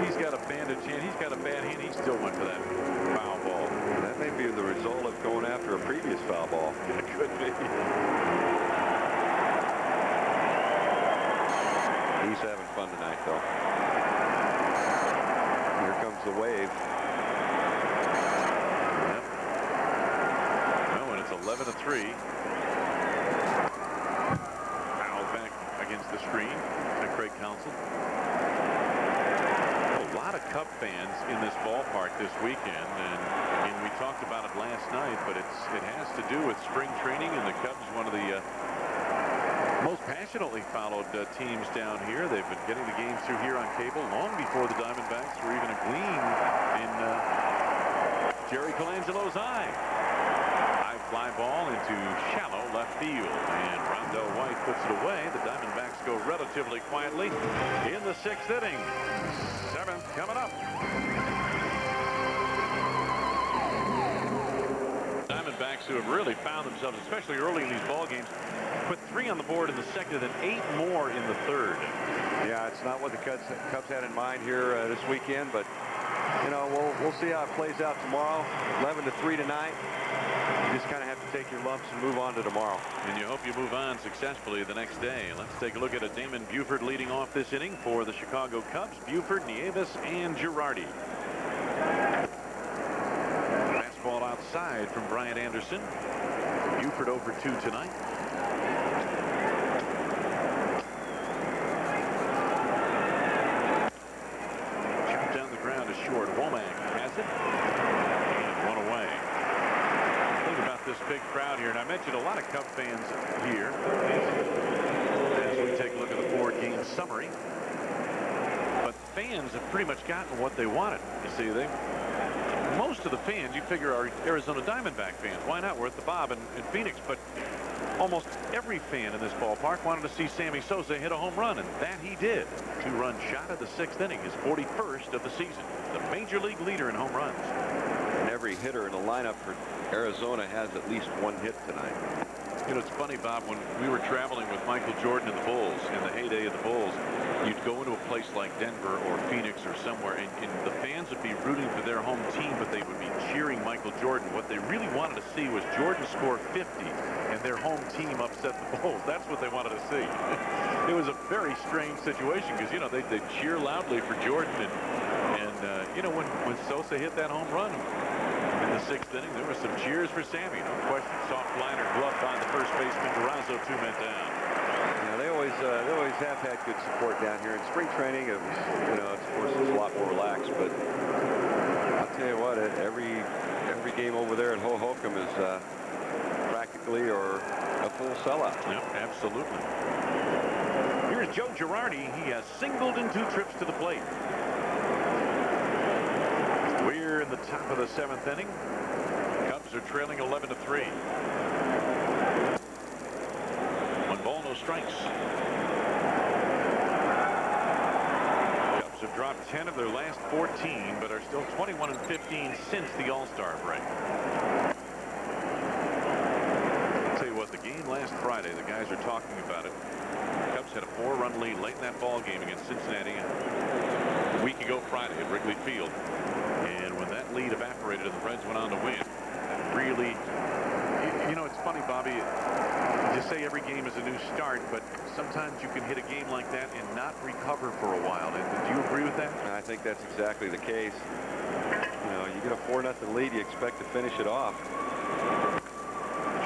He's got a bandage hand. He's got a bad hand. He still went for that foul ball. That may be the result of going after a previous foul ball. It could be. He's having fun tonight, though. Here comes the wave. Yep. No, and it's 11-3. Foul back against the screen by Craig Counsell. A lot of Cub fans in this ballpark this weekend, and we talked about it last night, but it has to do with spring training, and the Cubs, one of the most passionately followed teams down here. They've been getting the games through here on cable long before the Diamondbacks were even a gleam in Jerry Colangelo's eye. High fly ball into shallow left field, and Rondo White puts it away. The Diamondbacks go relatively quietly in the 6th inning. 7th coming up. Diamondbacks, who have really found themselves, especially early in these ball games, put 3 on the board in the 2nd and 8 more in the 3rd. Yeah, it's not what the Cubs had in mind here this weekend, but you know, we'll see how it plays out tomorrow. 11-3 tonight. You just kind of have to take your lumps and move on to tomorrow. And you hope you move on successfully the next day. Let's take a look at a Damon Buford leading off this inning for the Chicago Cubs. Buford, Nieves, and Girardi. Fastball outside from Brian Anderson. Buford over 2 tonight. Chopped down the ground to short. Womack has it. And 1 away. Think about this big crowd here, and I mentioned a lot of Cub fans here as we take a look at the 4-game summary. But fans have pretty much gotten what they wanted. You see, most of the fans you figure are Arizona Diamondback fans. Why not? We're at the Bob in Phoenix, but almost every fan in this ballpark wanted to see Sammy Sosa hit a home run, and that he did. 2-run shot of the 6th inning, his 41st of the season. The major league leader in home runs. And every hitter in the lineup for Arizona has at least 1 hit tonight. You know, it's funny, Bob, when we were traveling with Michael Jordan and the Bulls in the heyday of the Bulls, you'd go into a place like Denver or Phoenix or somewhere, and the fans would be rooting for their home team, but they would be cheering Michael Jordan. What they really wanted to see was Jordan score 50 and their home team upset the Bulls. That's what they wanted to see. It was a very strange situation because, you know, they'd cheer loudly for Jordan, and you know, when Sosa hit that home run in the 6th inning, there were some cheers for Sammy. No question. Soft liner glove by the first baseman. Durazo, 2 men down. Yeah, they always have had good support down here in spring training. It was, you know, of course, it's a lot more relaxed, but I'll tell you what, every game over there in Hohokam is practically or a full sellout. Yep, absolutely. Here's Joe Girardi. He has singled in 2 trips to the plate. We're in the top of the 7th inning. Cubs are trailing 11-3. 1 ball, no strikes. Cubs have dropped 10 of their last 14, but are still 21-15 since the All-Star break. I'll tell you what, the game last Friday, the guys are talking about it. Cubs had a 4-run lead late in that ball game against Cincinnati a week ago Friday at Wrigley Field. And when that lead evaporated and the Reds went on to win, that really, you know, it's funny, Bobby, you say every game is a new start, but sometimes you can hit a game like that and not recover for a while. And do you agree with that? I think that's exactly the case. You know, you get a 4-0 lead, you expect to finish it off.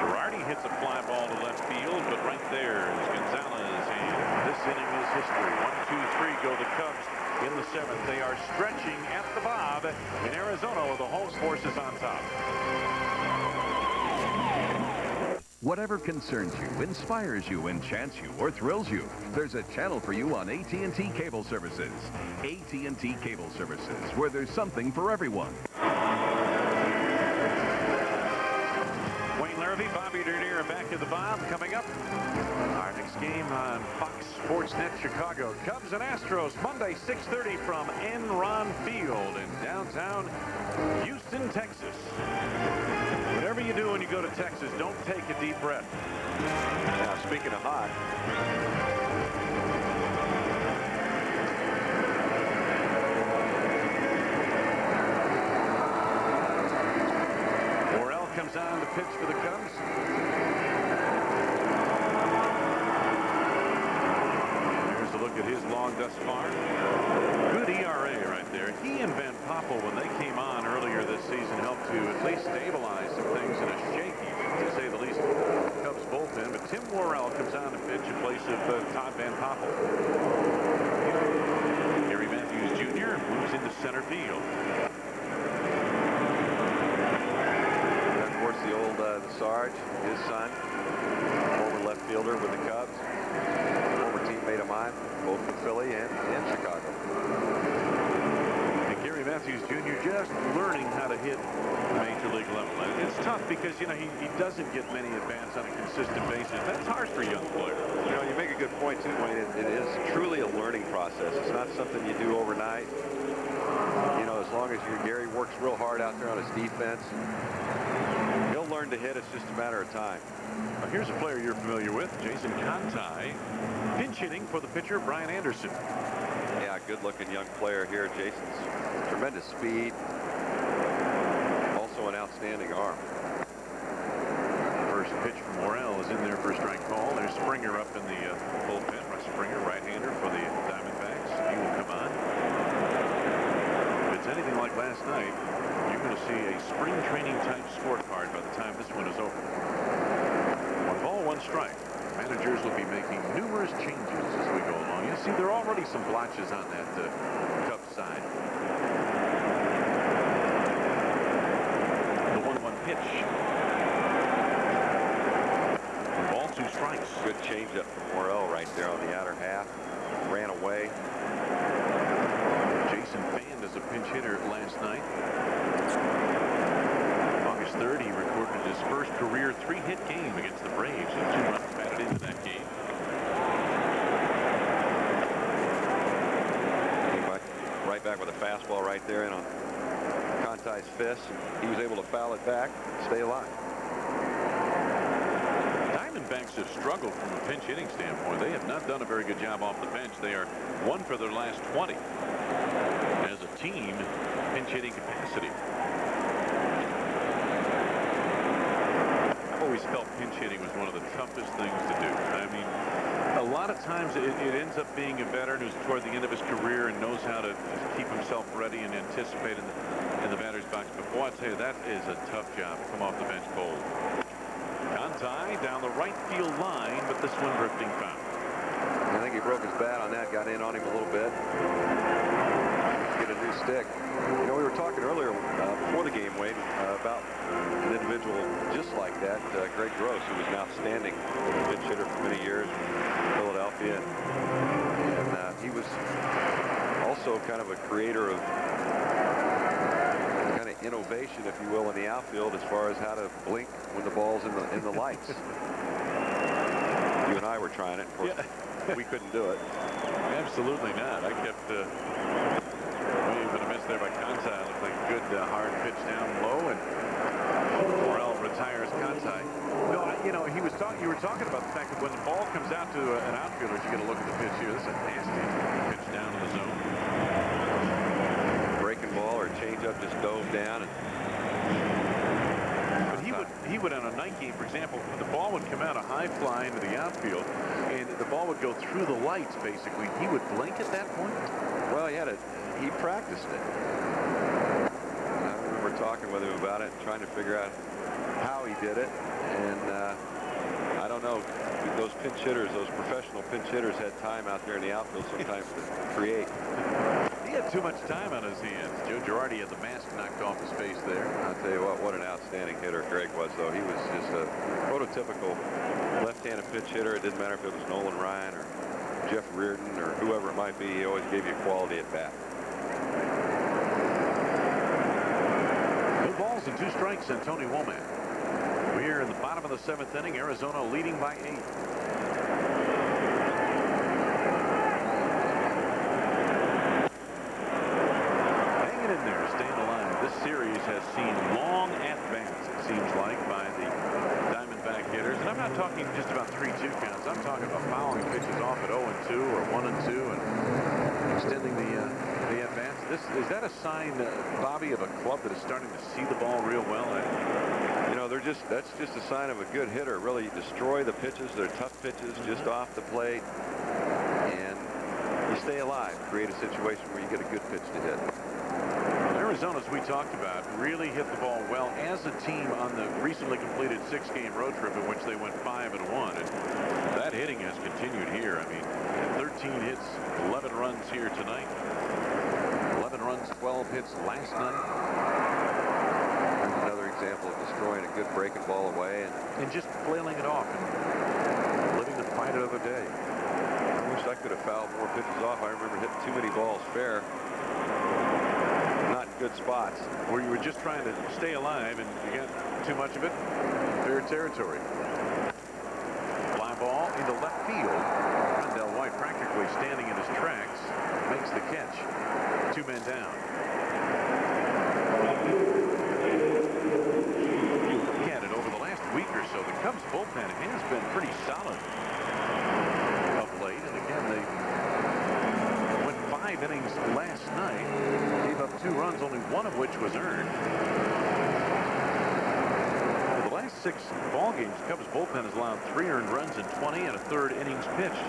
Girardi hits a fly ball to left field, but right there is Gonzalez, and this inning is history. 1, 2, 3 go the Cubs. In the 7th, they are stretching at the Bob in Arizona with the home forces on top. Whatever concerns you, inspires you, enchants you, or thrills you, there's a channel for you on AT&T Cable Services. AT&T Cable Services, where there's something for everyone. Wayne Larrivee, Bobby Dernier back at the Bob. Coming up, our next game on Fox Sports Net Chicago. Cubs and Astros, Monday, 6:30 from Enron Field in downtown Houston, Texas. Whatever you do when you go to Texas, don't take a deep breath. Now, speaking of hot, comes on to pitch for the Cubs. Here's a look at his log thus far. Good ERA right there. He and Van Poppel, when they came on earlier this season, helped to at least stabilize some things in a shaky, to say the least, Cubs bullpen. But Tim Worrell comes on to pitch in place of Todd Van Poppel. Gary Matthews Jr. moves into center field. The old Sarge, his son, former left fielder with the Cubs, former teammate of mine, both in Philly and Chicago. And Gary Matthews Jr. just learning how to hit major league level. And it's tough because, you know, he doesn't get many at-bats on a consistent basis. That's hard for a young player. You know, you make a good point too, Wayne. It is truly a learning process. It's not something you do overnight. You know, as long as Gary works real hard out there on his defense, he'll learn to hit. It's just a matter of time. Well, here's a player you're familiar with, Jason Conti, pinch hitting for the pitcher Brian Anderson. Yeah, good-looking young player here. Jason's tremendous speed. Also an outstanding arm. First pitch from Morrell is in there for a strike call. There's Springer up in the bullpen. Russ Springer, right-hander for the Diamondbacks. He will come on. If it's anything like last night, you're going to see a spring training type scorecard by the time this one is over. 1 ball, 1 strike. Managers will be making numerous changes as we go along. You see, there are already some blotches on that Cubs side. The 1-1 pitch. 1 ball, 2 strikes. Good changeup from Morrell right there on the outer half. Ran away. Jason Fand is a pinch hitter last night. August 3rd, he recorded his first career 3-hit game against the Braves. And 2 runs batted into that game. Right back with a fastball right there and on Contai's fist. He was able to foul it back, stay alive. Diamondbacks have struggled from a pinch hitting standpoint. They have not done a very good job off the bench. They are 1 for their last 20 as a team pinch hitting capacity. I've always felt pinch hitting was one of the toughest things to do. I mean, a lot of times it ends up being a veteran who's toward the end of his career and knows how to keep himself ready and anticipate in the batter's box. But boy, I tell you, that is a tough job to come off the bench cold. Conti down the right field line, but this one drifting foul. I think he broke his bat on that, got in on him a little bit. Get a new stick. You know, we were talking earlier before the game, Wade, about an individual just like that, Greg Gross, who was an outstanding pinch hitter for many years in Philadelphia. And he was also kind of a creator of kind of innovation, if you will, in the outfield as far as how to blink when the ball's in the lights. You and I were trying it. Of course, we couldn't do it. Absolutely not. I kept waiting for the miss there by Conti. Looked like a good hard pitch down low, and Morrell retires Conti. No, you know, you were talking about the fact that when the ball comes out to an outfielder, you get a look at the pitch here. This is a nasty pitch down to the zone. Breaking ball or changeup just dove down. But he would on a night game, for example, the ball would come out a high fly into the outfield, and the ball would go through the lights. Basically, he would blink at that point. Well, he practiced it. I remember talking with him about it, trying to figure out how he did it, and I don't know. Those pinch hitters, those professional pinch hitters, had time out there in the outfield sometimes to create. He had too much time on his hands. Joe Girardi had the mask knocked off his face there. I'll tell you what an outstanding hitter Greg was, though. He was just a prototypical left-handed pitch hitter. It didn't matter if it was Nolan Ryan or Jeff Reardon or whoever it might be. He always gave you quality at bat. 2 balls and 2 strikes on Tony Womack. We're in the bottom of the 7th inning. Arizona leading by 8. Hanging in there, staying alive. This series has seen long at-bats, it seems like, by the Diamondback hitters. And I'm not talking just about 3-2 counts. I'm talking about fouling pitches off at 0-2 or 1-2 and extending the at-bats. Is that a sign, Bobby, of a club that is starting to see the ball real well? You know, that's just a sign of a good hitter. Really destroy the pitches. They're tough pitches just off the plate. And you stay alive. Create a situation where you get a good pitch to hit. Arizona, as we talked about, really hit the ball well as a team on the recently completed 6-game road trip in which they went 5-1. And that hitting has continued here. I mean, 13 hits, 11 runs here tonight. 11 runs, 12 hits last night. There's another example of destroying a good breaking ball away and just flailing it off and living the fight another day. I wish I could have fouled more pitches off. I remember hitting too many balls fair. Not in good spots. Where you were just trying to stay alive and you got too much of it. Fair territory. Fly ball into left field. Rondell White practically standing in his tracks. Makes the catch. 2 men down. You look at it over the last week or so, the Cubs bullpen has been pretty solid of late. And again, they went 5 innings last night. Gave up 2 runs one of which was earned. For the last 6 ball games, Cubs bullpen has allowed 3 earned runs in 20 and a third innings pitched.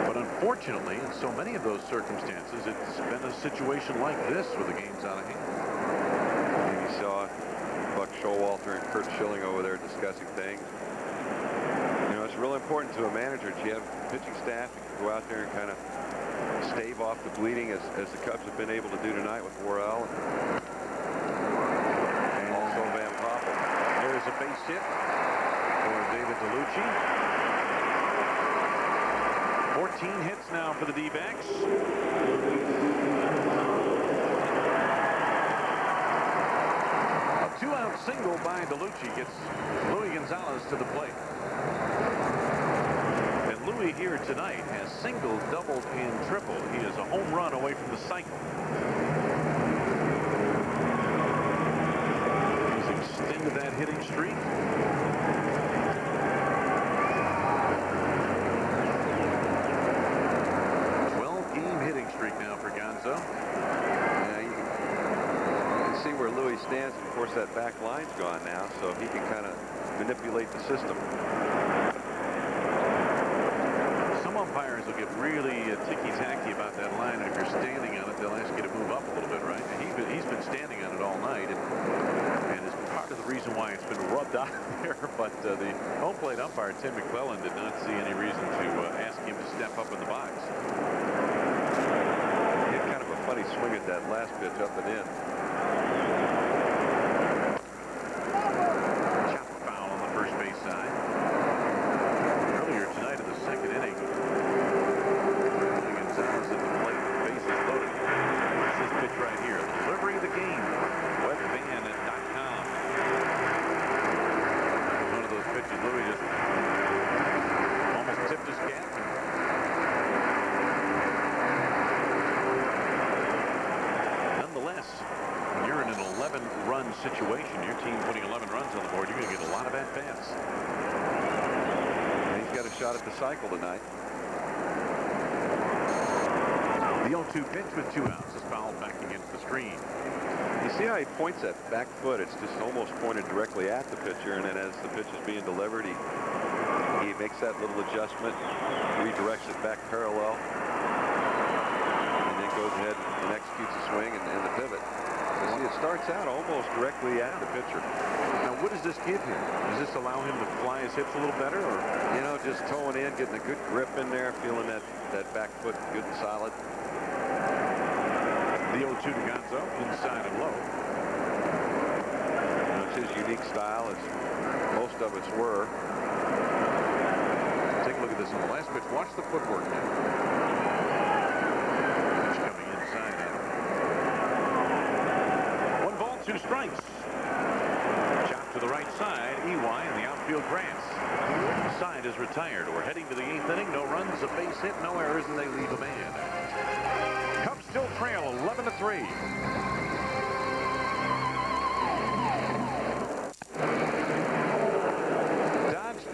But unfortunately, in so many of those circumstances, it's been a situation like this where the game's out of hand. You saw Buck Showalter and Kurt Schilling over there discussing things. You know, it's real important to a manager that you have pitching staff that can go out there and kind of stave off the bleeding as the Cubs have been able to do tonight with Worrell and also Van Poppel. There's a base hit for David DeLucci. 14 hits now for the D-backs. A 2-out single by DeLucci gets Luis Gonzalez to the plate. And Luis here tonight has singled, doubled, and tripled. He is a home run away from the cycle. He's extended that hitting streak. 12-game hitting streak now for Gonzo. Yeah, you can see where Luis stands. Of course, that back line's gone now, so he can kind of manipulate the system. Some umpires will get really ticky-tacky about that line, and if you're standing on it, they'll ask you to move up a little bit, right? And he's been standing on it all night, and is part of the reason why it's been rubbed out there. But the home plate umpire, Tim McClellan, did not see any reason to ask him to step up in the box. He had kind of a funny swing at that last pitch up and in. Chop foul on the first base side. Earlier tonight in the second inning, Gonzalez at the plate, bases loaded. This is pitch right here. The delivery of the game. Webvan.com. One of those pitches, Louis just almost tipped his cap. Nonetheless, when you're in an 11-run situation, your team putting 11 runs on the board, you're going to get a lot of at-bats. He's got a shot at the cycle tonight. The 0-2 pitch with 2 outs is fouled back against the screen. You see how he points that back foot? It's just almost pointed directly at the pitcher, and then as the pitch is being delivered, he makes that little adjustment, redirects it back parallel, and then goes ahead and executes the swing and the pivot. So see, it starts out almost directly at the pitcher. Now, what does this give him? Does this allow him to fly his hips a little better, or You know, just towing in, getting a good grip in there, feeling that back foot good and solid. the 0-2 to Gonzo, inside and low. You know, it's his unique style, as most of us were. Take a look at this on the last pitch. Watch the footwork now. Pitch coming inside now. 1 ball, 2 strikes. Chop to the right side. EY in the outfield grass. Side is retired. We're heading to the 8th inning. No runs, a base hit, no errors, and they leave a man. Cubs still trail 11-3.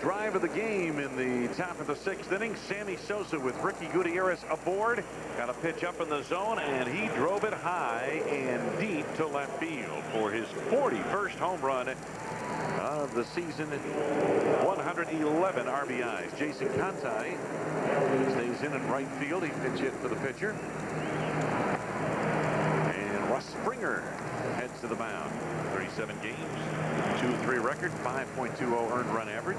Drive of the game in the top of the 6th inning. Sammy Sosa with Ricky Gutierrez aboard. Got a pitch up in the zone, and he drove it high and deep to left field for his 41st home run of the season. 111 RBIs. Jason Conti stays in right field. He pitch hit for the pitcher. And Russ Springer heads to the mound. 37 games, 2-3 record, 5.20 earned run average.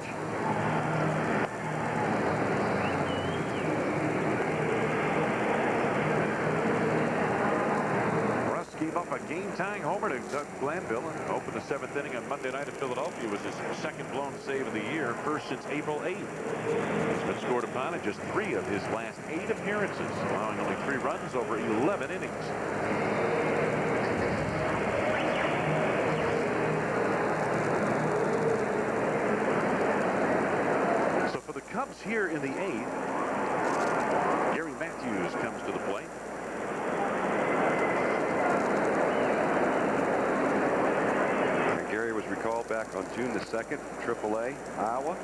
Russ gave up a game-tying homer to Doug Glanville and opened the 7th inning on Monday night in Philadelphia. It was his 2nd blown save of the year, first since April 8th. He's been scored upon in just 3 of his last 8 appearances, allowing only 3 runs over 11 innings. Cubs here in the 8th. Gary Matthews comes to the plate. And Gary was recalled back on June the 2nd from AAA, Iowa.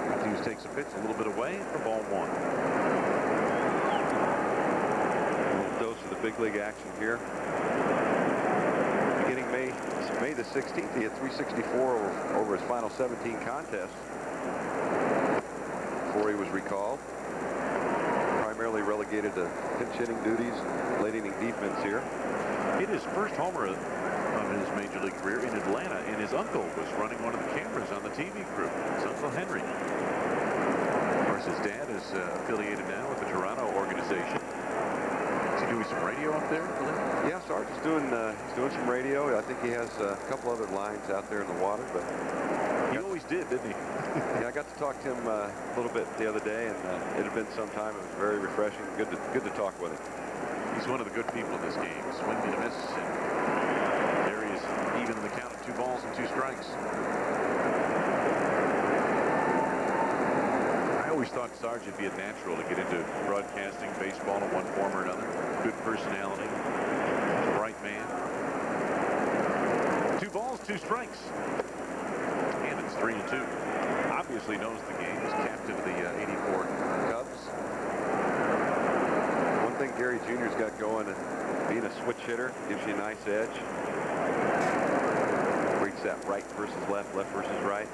Matthews takes a pitch a little bit away for ball 1. A little dose of the big league action here. Beginning May the 16th, he had 364 over his final 17 contests before he was recalled. Primarily relegated to pinch hitting duties, late inning defense here. Hit his first homer of his major league career in Atlanta, and his uncle was running one of the cameras on the TV crew. His Uncle Henry. Of course, his dad is affiliated now with the Toronto organization. Is he doing some radio up there? Yeah, Sarge is doing he's doing some radio. I think he has a couple other lines out there in the water, but he always did, didn't he? Yeah, I got to talk to him a little bit the other day, and it had been some time. It was very refreshing. Good to talk with him. He's one of the good people in this game. Swing and a miss, and there he is, even in the count of 2 balls and 2 strikes. I always thought Sarge would be a natural to get into broadcasting baseball in one form or another. Good personality, bright man. 2 balls, 2 strikes, and it's 3-2. Obviously knows the game. He's captain of the '84 Cubs. One thing Gary Jr.'s got going, and being a switch hitter gives you a nice edge. Reach that right versus left, left versus right.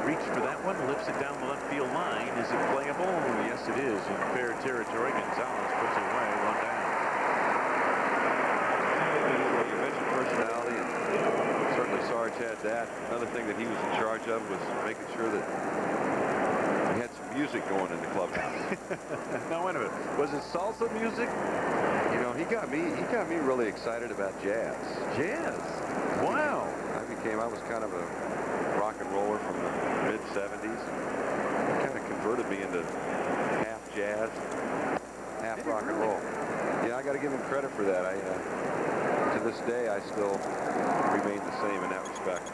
Reach for that one, lifts it down the left field line. Is it playable? Yes, it is. In fair territory, Gonzalez puts it away, 1 down. Well, you mentioned personality, and certainly Sarge had that. Another thing that he was in charge of was making sure that he had some music going in the clubhouse. Now wait a minute. Was it salsa music? You know, he got me really excited about jazz. Jazz. Wow. I was kind of a rock and roller from the mid-'70s. Kind of converted me into half jazz, half rock and roll. Yeah, I got to give him credit for that. To this day, I still remain the same in that respect.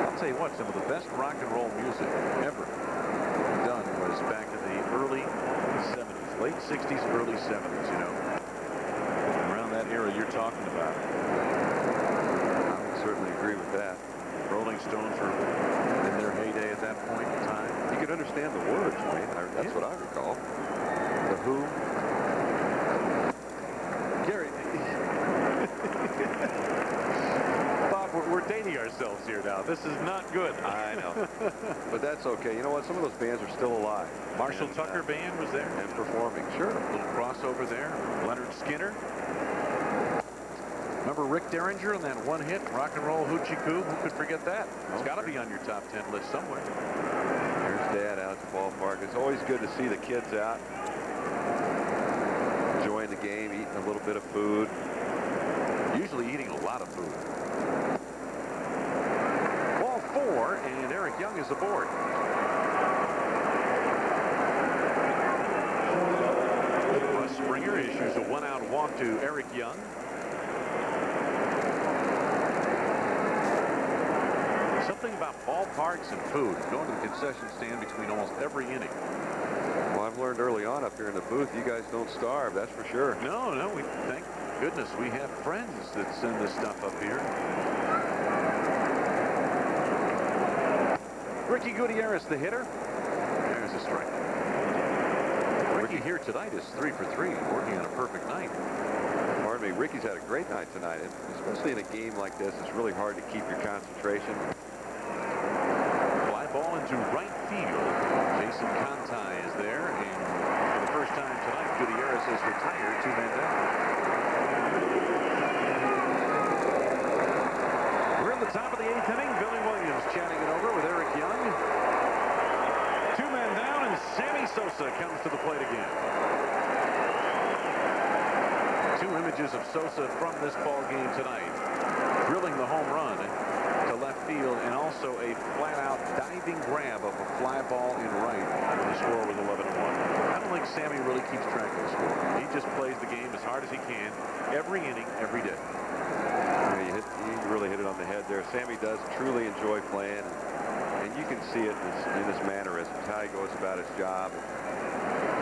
I'll tell you what, some of the best rock and roll music ever done was back in the early 70s, late 60s, early 70s, you know. Around that era you're talking about. I would certainly agree with that. Rolling Stones were in their heyday at that point in time. You could understand the words, Wayne. That's what I recall. The Who. Gary. Bob, we're dating ourselves here now. This is not good. I know. But that's okay. You know what? Some of those bands are still alive. Marshall Tucker Band was there. And performing. Sure. A little crossover there. Leonard Skinner. Remember Rick Derringer on that one hit, Rock and Roll Hoochie Coo? Who could forget that? It's got to be on your top 10 list somewhere. There's Dad out at the ballpark. It's always good to see the kids out, enjoying the game, eating a little bit of food. Usually eating a lot of food. Ball 4, and Eric Young is aboard. Russ Springer issues a 1-out walk to Eric Young. Something about ballparks and food. Going to the concession stand between almost every inning. Well, I've learned early on up here in the booth, you guys don't starve, that's for sure. No, we thank goodness we have friends that send this stuff up here. Ricky Gutierrez, the hitter. There's a strike. Ricky here tonight is 3 for 3, working on a perfect night. Pardon me, Ricky's had a great night tonight, especially in a game like this. It's really hard to keep your concentration. Fly ball into right field. Jason Conti is there, and for the first time tonight, Gutierrez is retired, 2 men down. We're in the top of the 8th inning. Billy Williams chatting it over with Eric Young. 2 men down, and Sammy Sosa comes to the plate again. 2 images of Sosa from this ball game tonight. Drilling the home run to left field, and also a flat-out diving grab of a fly ball in right. The score was 11-1. I don't think Sammy really keeps track of the score. He just plays the game as hard as he can, every inning, every day. Yeah, you really hit it on the head there. Sammy does truly enjoy playing, and you can see it in his mannerisms, how he goes about his job.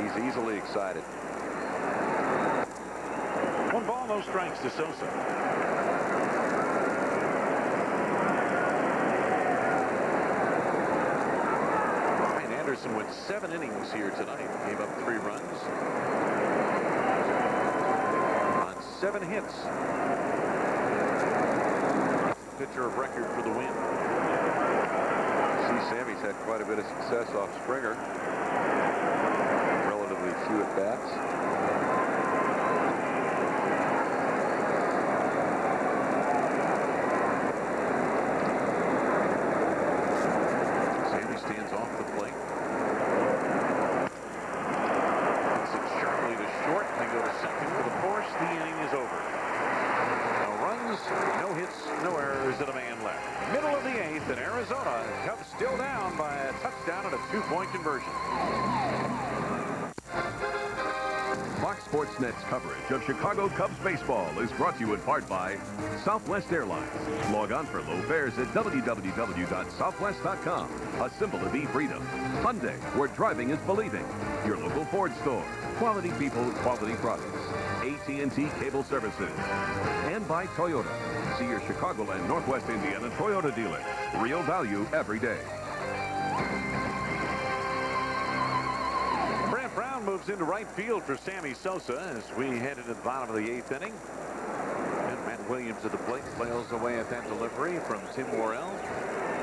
He's easily excited. 1 ball, no strikes to Sosa. Anderson went 7 innings here tonight. Gave up 3 runs on 7 hits. Pitcher of record for the win. See, Sammy's had quite a bit of success off Springer. Relatively few at bats. Sammy stands off the plate. Hits it sharply to short. They go to second for the force. The inning is over. No runs, no hits, no errors, and a man left. Middle of the 8th, and Arizona Cubs still down by a touchdown and a 2-point conversion. Fox Sports Net's coverage of Chicago Cubs baseball is brought to you in part by Southwest Airlines. Log on for low fares at www.southwest.com. A symbol of e-freedom. Hyundai, where driving is believing. Your local Ford store. Quality people, quality products. AT&T Cable Services. And by Toyota. See your Chicagoland, Northwest Indiana Toyota dealer. Real value every day. Brant Brown moves into right field for Sammy Sosa as we head into the bottom of the 8th inning. And Matt Williams at the plate flails away at that delivery from Tim Worrell.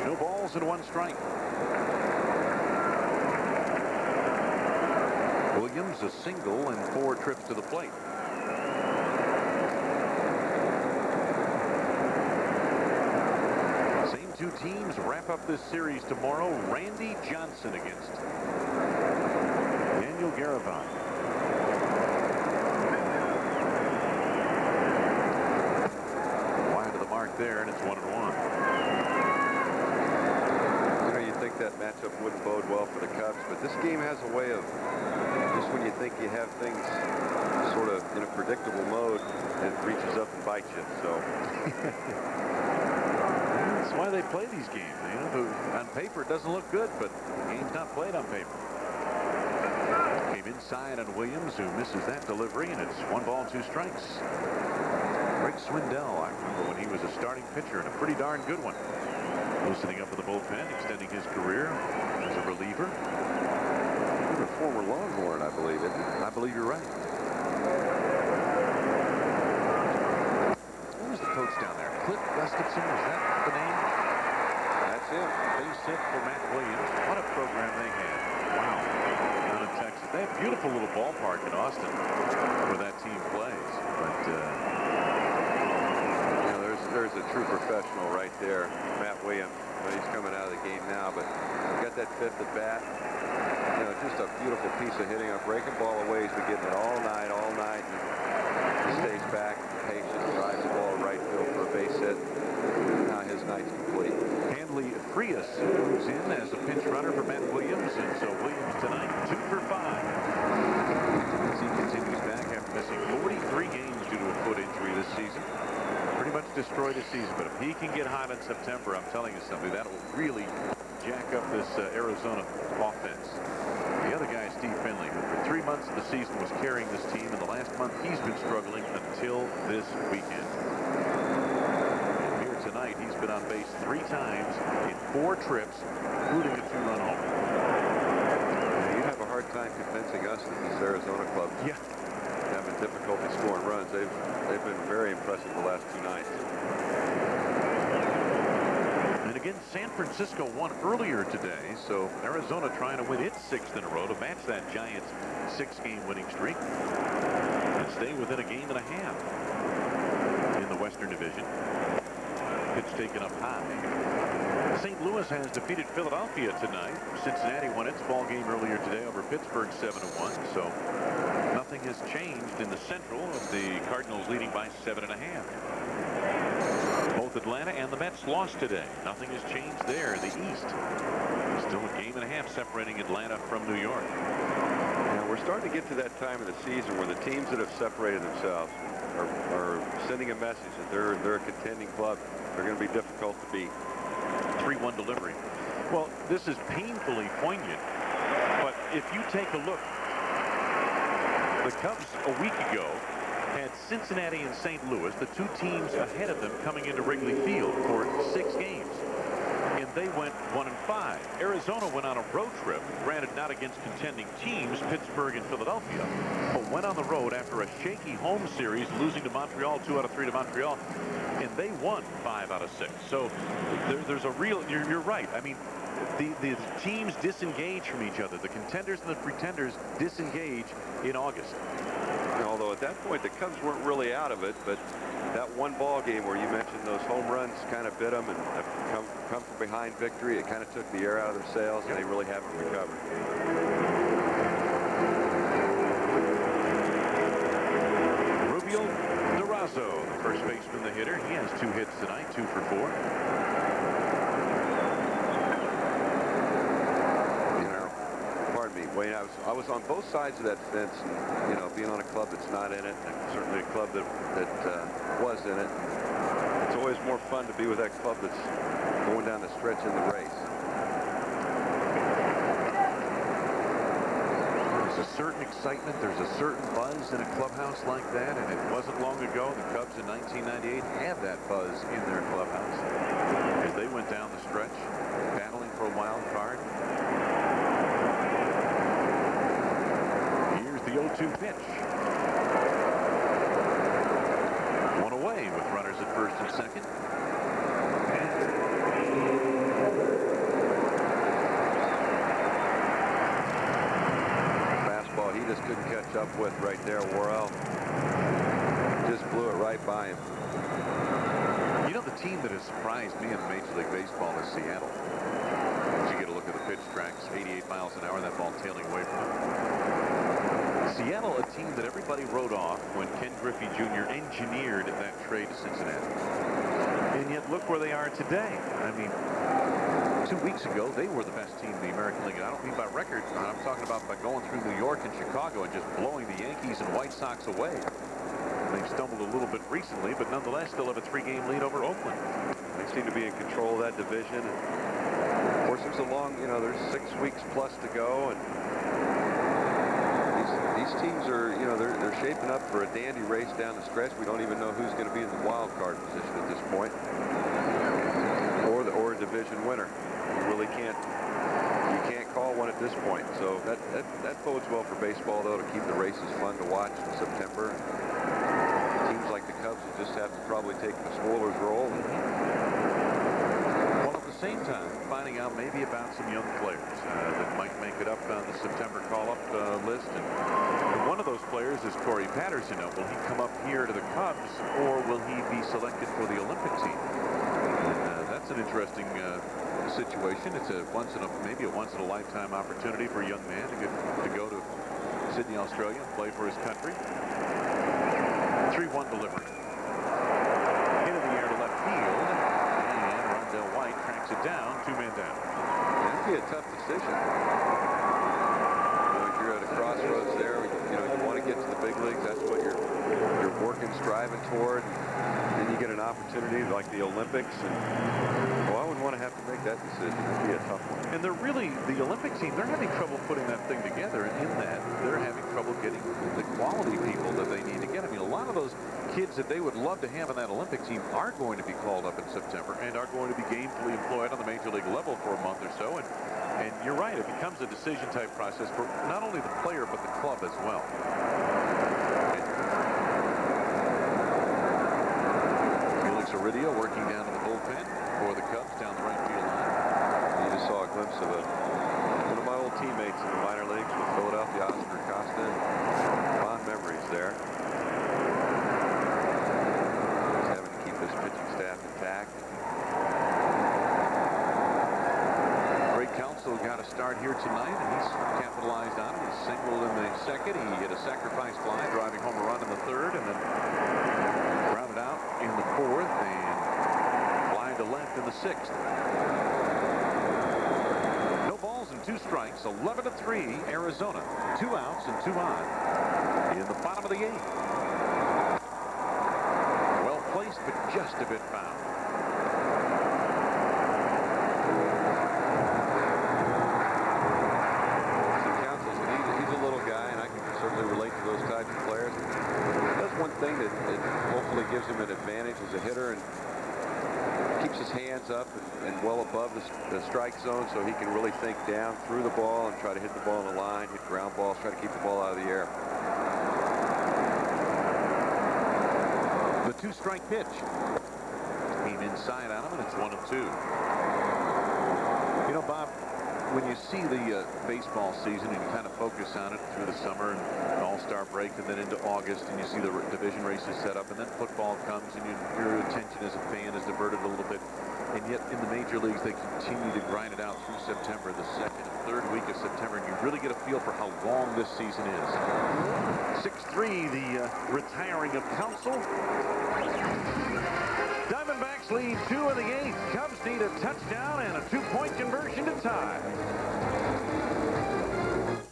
No balls and 1 strike. Williams a single and 4 trips to the plate. Same 2 teams wrap up this series tomorrow. Randy Johnson against Daniel Garavant. Wide of the mark there, and it's 1-1. You know, you think that matchup wouldn't bode well for the Cubs, but this game has a way of, just when you think you have things sort of in a predictable mode, it reaches up and bites you. So that's why they play these games. You know, on paper it doesn't look good, but the game's not played on paper. Came inside on Williams, who misses that delivery, and it's 1 ball, 2 strikes. Greg Swindell, I remember when he was a starting pitcher, and a pretty darn good one. Loosening up in the bullpen, extending his career as a reliever. He's a former Longhorn, I believe, isn't he? I believe you're right. Who was the coach down there? Cliff Gustafson, is that the name? That's him. Base hit for Matt Williams. What a program they had. Wow. Down in Texas. They have a beautiful little ballpark in Austin where that team plays. But, you know, there's a true professional right there. Matt Williams. Well, he's coming out of the game now, but got that 5th at bat. You know, just a beautiful piece of hitting. A breaking ball away. He's been getting it all night. And he stays back, patient, drives the ball right field for a base hit. Now his night's complete. Hanley Frias moves in as a pinch runner for Matt Williams, and so Williams tonight 2 for 5. As he continues back after missing 43 games due to a foot injury this season. Pretty much destroyed his season, but if he can get hot in September, I'm telling you something, that will really jack up this Arizona offense. The other guy is Steve Finley, who for 3 months of the season was carrying this team, and the last month he's been struggling until this weekend. And here tonight, he's been on base 3 times in 4 trips, including a 2-run homer. You have a hard time convincing us that these Arizona clubs having difficulty scoring runs. They've been very impressive the last 2 nights. And again, San Francisco won earlier today, so Arizona trying to win its 6th in a row to match that Giants 6-game winning streak and stay within a game and a half in the Western Division. Pitch taken up high. St. Louis has defeated Philadelphia tonight. Cincinnati won its ball game earlier today over Pittsburgh 7-1. So nothing has changed in the Central, with the Cardinals leading by 7.5. Both Atlanta and the Mets lost today. Nothing has changed there in the East. Still a game and a half separating Atlanta from New York. Now we're starting to get to that time of the season where the teams that have separated themselves are sending a message that they're a contending club. They're going to be difficult to beat. 3-1 delivery. Well, this is painfully poignant, but if you take a look, the Cubs a week ago had Cincinnati and St. Louis, the 2 teams ahead of them, coming into Wrigley Field for 6 games. In they went 1-5. Arizona went on a road trip, granted not against contending teams, Pittsburgh and Philadelphia, but went on the road after a shaky home series, losing to Montreal 2 out of 3 to Montreal, and they won 5 out of 6. So there's a real, you're right. I mean, the teams disengage from each other. The contenders and the pretenders disengage in August. Although at that point the Cubs weren't really out of it, but that one ball game where you mentioned those home runs kind of bit them and come from behind victory, it kind of took the air out of their sails, and they really haven't recovered. Rubio Durazo, the first baseman, the hitter. He has 2 hits tonight, 2 for 4. Wayne, I was on both sides of that fence, and, you know, being on a club that's not in it, and certainly a club that was in it. It's always more fun to be with that club that's going down the stretch in the race. There's a certain excitement, there's a certain buzz in a clubhouse like that, and it wasn't long ago the Cubs in 1998 had that buzz in their clubhouse as they went down the stretch, battling for a wild card. The 0-2 pitch. One away with runners at first and second. Fastball he just couldn't catch up with right there. Worrell just blew it right by him. You know, the team that has surprised me in Major League Baseball is Seattle. As you get a look at the pitch tracks, 88 miles an hour, that ball tailing away from them. Seattle, a team that everybody wrote off when Ken Griffey Jr. engineered that trade to Cincinnati. And yet look where they are today. I mean, 2 weeks ago, they were the best team in the American League. And I don't mean by record. I'm talking about by going through New York and Chicago and just blowing the Yankees and White Sox away. They've stumbled a little bit recently, but nonetheless still have a 3-game lead over Oakland. They seem to be in control of that division. And of course, there's a long, you know, there's 6 weeks plus to go, and these teams are, you know, they're shaping up for a dandy race down the stretch. We don't even know who's going to be in the wild card position at this point, or a division winner. You really can't call one at this point. So that bodes well for baseball, though, to keep the races fun to watch in September. Teams like the Cubs will just have to probably take the spoiler's role. While at the same time finding out maybe about some young players that might make it up on the September call-up list. And one of those players is Corey Patterson. Now, will he come up here to the Cubs, or will he be selected for the Olympic team? And that's an interesting situation. It's maybe a once-in-a-lifetime opportunity for a young man to go to Sydney, Australia, and play for his country. 3-1 delivery. Hit in the air to left field, and Rondell White tracks it down, 2-man down. That'd be a tough decision. If you're at a crossroads there, you know, you want to get to the big leagues. That's what you're working, striving toward. Then you get an opportunity like the Olympics, and well, I wouldn't want to have to make that decision. That'd be a tough one. And they're really, the Olympic team, they're having trouble putting that thing together. In that, they're having trouble getting the quality people that they need to get. I mean, a lot of those kids that they would love to have on that Olympic team are going to be called up in September and are going to be gainfully employed on the major league level for a month or so. And you're right, it becomes a decision type process for not only the player but the club as well. Felix Uridia working down to the bullpen for the Cubs down the right field line. You just saw a glimpse of one of my old teammates in the minor leagues with Philadelphia, Oscar Costa. Fond memories there. Just having to keep this pitching staff intact. Greg Counsell got a start here tonight, and he's capitalized on it. He singled in the second. He hit a sacrifice fly, driving home a run in the third, and then grounded out in the fourth, and fly to left in the sixth. No balls and 2 strikes, 11-3, Arizona. 2 outs and 2 on in the bottom of the 8th. Well placed, but just a bit foul. One thing that hopefully gives him an advantage as a hitter, and keeps his hands up and well above the strike zone, so he can really think down through the ball and try to hit the ball on the line, hit ground balls, try to keep the ball out of the air. The 2-strike pitch. Came inside on him, and it's 1-2. You know, Bob, when you see the baseball season and you kind of focus on it through the summer and all-star break and then into August, and you see the division races set up, and then football comes and your attention as a fan is diverted a little bit, and yet in the major leagues they continue to grind it out through September, the 2nd and 3rd week of September, and you really get a feel for how long this season is. 6-3, the retiring of Counsell. Diamondbacks lead 2 in the 8th. Cubs need a touchdown and a 2-point conversion to tie.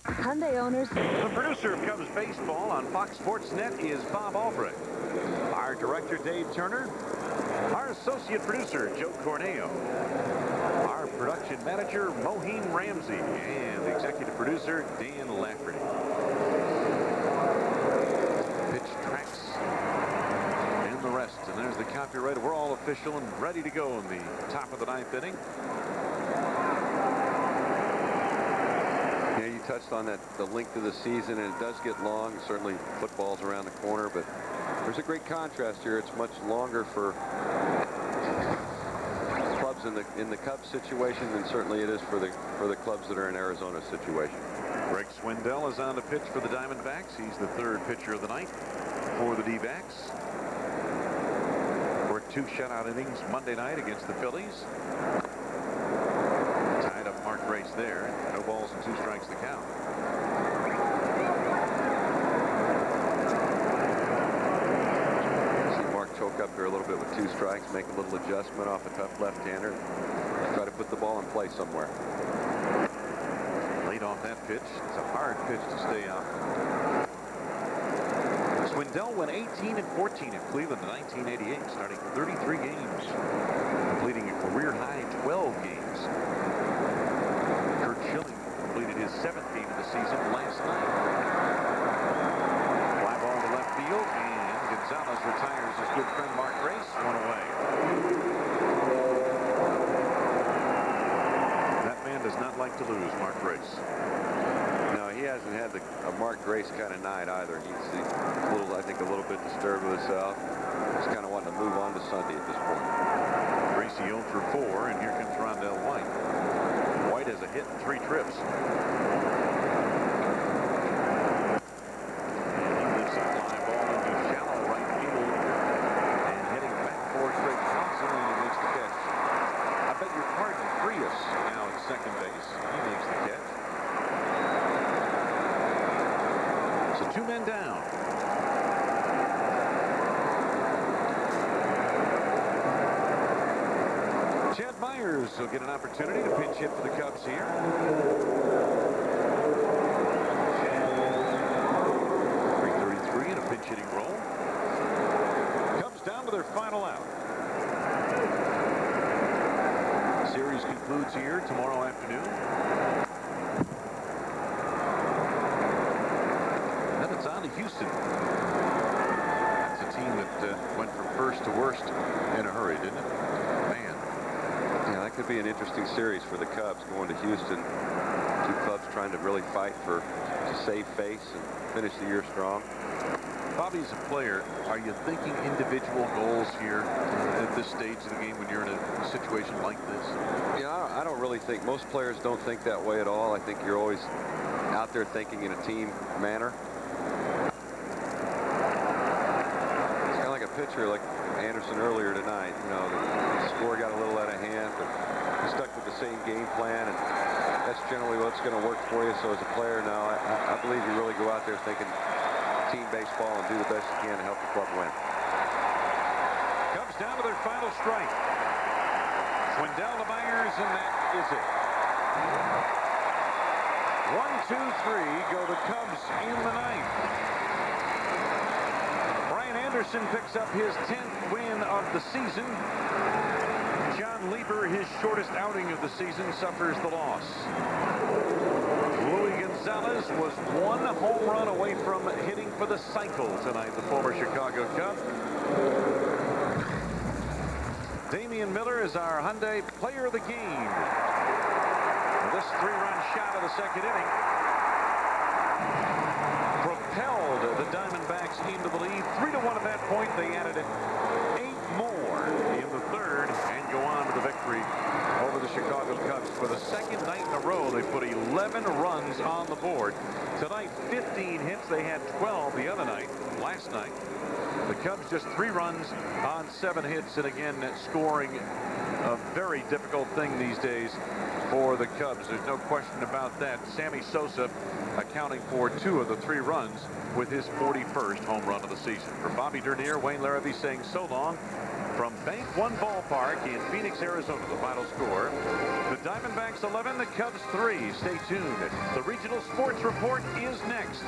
Hyundai owners. The producer of Cubs baseball on Fox Sports Net is Bob Albrecht. Our director, Dave Turner. Our associate producer, Joe Corneo. Our production manager, Moheen Ramsey. And the executive producer, Dan Lafferty. Pitch tracks. And the rest. And there's the copyright. We're all official and ready to go in the top of the 9th inning. Yeah, you touched on that, the length of the season, and it does get long. Certainly football's around the corner, but there's a great contrast here. It's much longer for clubs in the Cubs situation than certainly it is for the clubs that are in Arizona's situation. Greg Swindell is on the pitch for the Diamondbacks. He's the 3rd pitcher of the night for the D-backs. Worked 2 shutout innings Monday night against the Phillies. Tied up Mark Grace there. No balls and 2 strikes to count. See Mark choke up here a little bit with 2 strikes, make a little adjustment off a tough left-hander, try to put the ball in play somewhere. Late off that pitch. It's a hard pitch to stay off. Swindell went 18-14 in Cleveland in 1988, starting 33 games, completing a career-high 12 games. Kurt Schilling completed his 7th game of the season last night. Fly ball to left field, and Gonzalez retires his good friend Mark Grace. 1 away. That man does not like to lose, Mark Grace. No, he hasn't had a Mark Grace kind of night either. He's a little, I think, a little bit disturbed with himself. Just kind of wanting to move on to Sunday at this point. Gracie 0 for 4, and here comes Rondell White. White has a hit in 3 trips. And he lifts a fly ball into shallow right field, and heading back for Craig Thompson, and he makes the catch. I beg your pardon, Frias now at second base. He makes the catch. So 2 men down. Chad Myers will get an opportunity to pinch hit for the Cubs here. 3:33 in a pinch hitting role. Cubs down to their final out. The series concludes here tomorrow afternoon. Then it's on to Houston. That's a team that went from first to worst in a hurry, didn't it? Man. Yeah, that could be an interesting series for the Cubs going to Houston. 2 clubs trying to really fight to save face and finish the year strong. Bobby, as a player, are you thinking individual goals here at this stage of the game when you're in a situation like this? Yeah, I don't really think most players don't think that way at all. I think you're always out there thinking in a team manner. It's kind of like a pitcher like Anderson earlier tonight. You know, the score got a little out of hand, but he stuck with the same game plan, and that's generally what's going to work for you. So as a player now, I believe you really go out there thinking team baseball and do the best you can to help the club win. Cubs down to their final strike. Swindell to Myers, and that is it. 1, 2, 3 go the Cubs in the 9th. Brian Anderson picks up his 10th win of the season. John Lieber, his shortest outing of the season, suffers the loss. Louis Gonzalez was 1 home run away from hitting for the cycle tonight, the former Chicago Cub. Damian Miller is our Hyundai Player of the Game. This 3-run shot of the second inning propelled the Diamondbacks into the lead 3-1 at that point. They added 8 more in the third and go on to the victory over the Chicago Cubs. For the second night in a row, they put 11 runs on the board. Tonight, 15 hits. They had 12 the other night, last night. The Cubs just 3 runs on 7 hits, and again, scoring a very difficult thing these days for the Cubs. There's no question about that. Sammy Sosa accounting for 2 of the 3 runs with his 41st home run of the season. For Bobby Dernier, Wayne Larrabee saying so long from Bank One Ballpark in Phoenix, Arizona. The final score, the Diamondbacks 11, the Cubs 3. Stay tuned. The Regional Sports Report is next.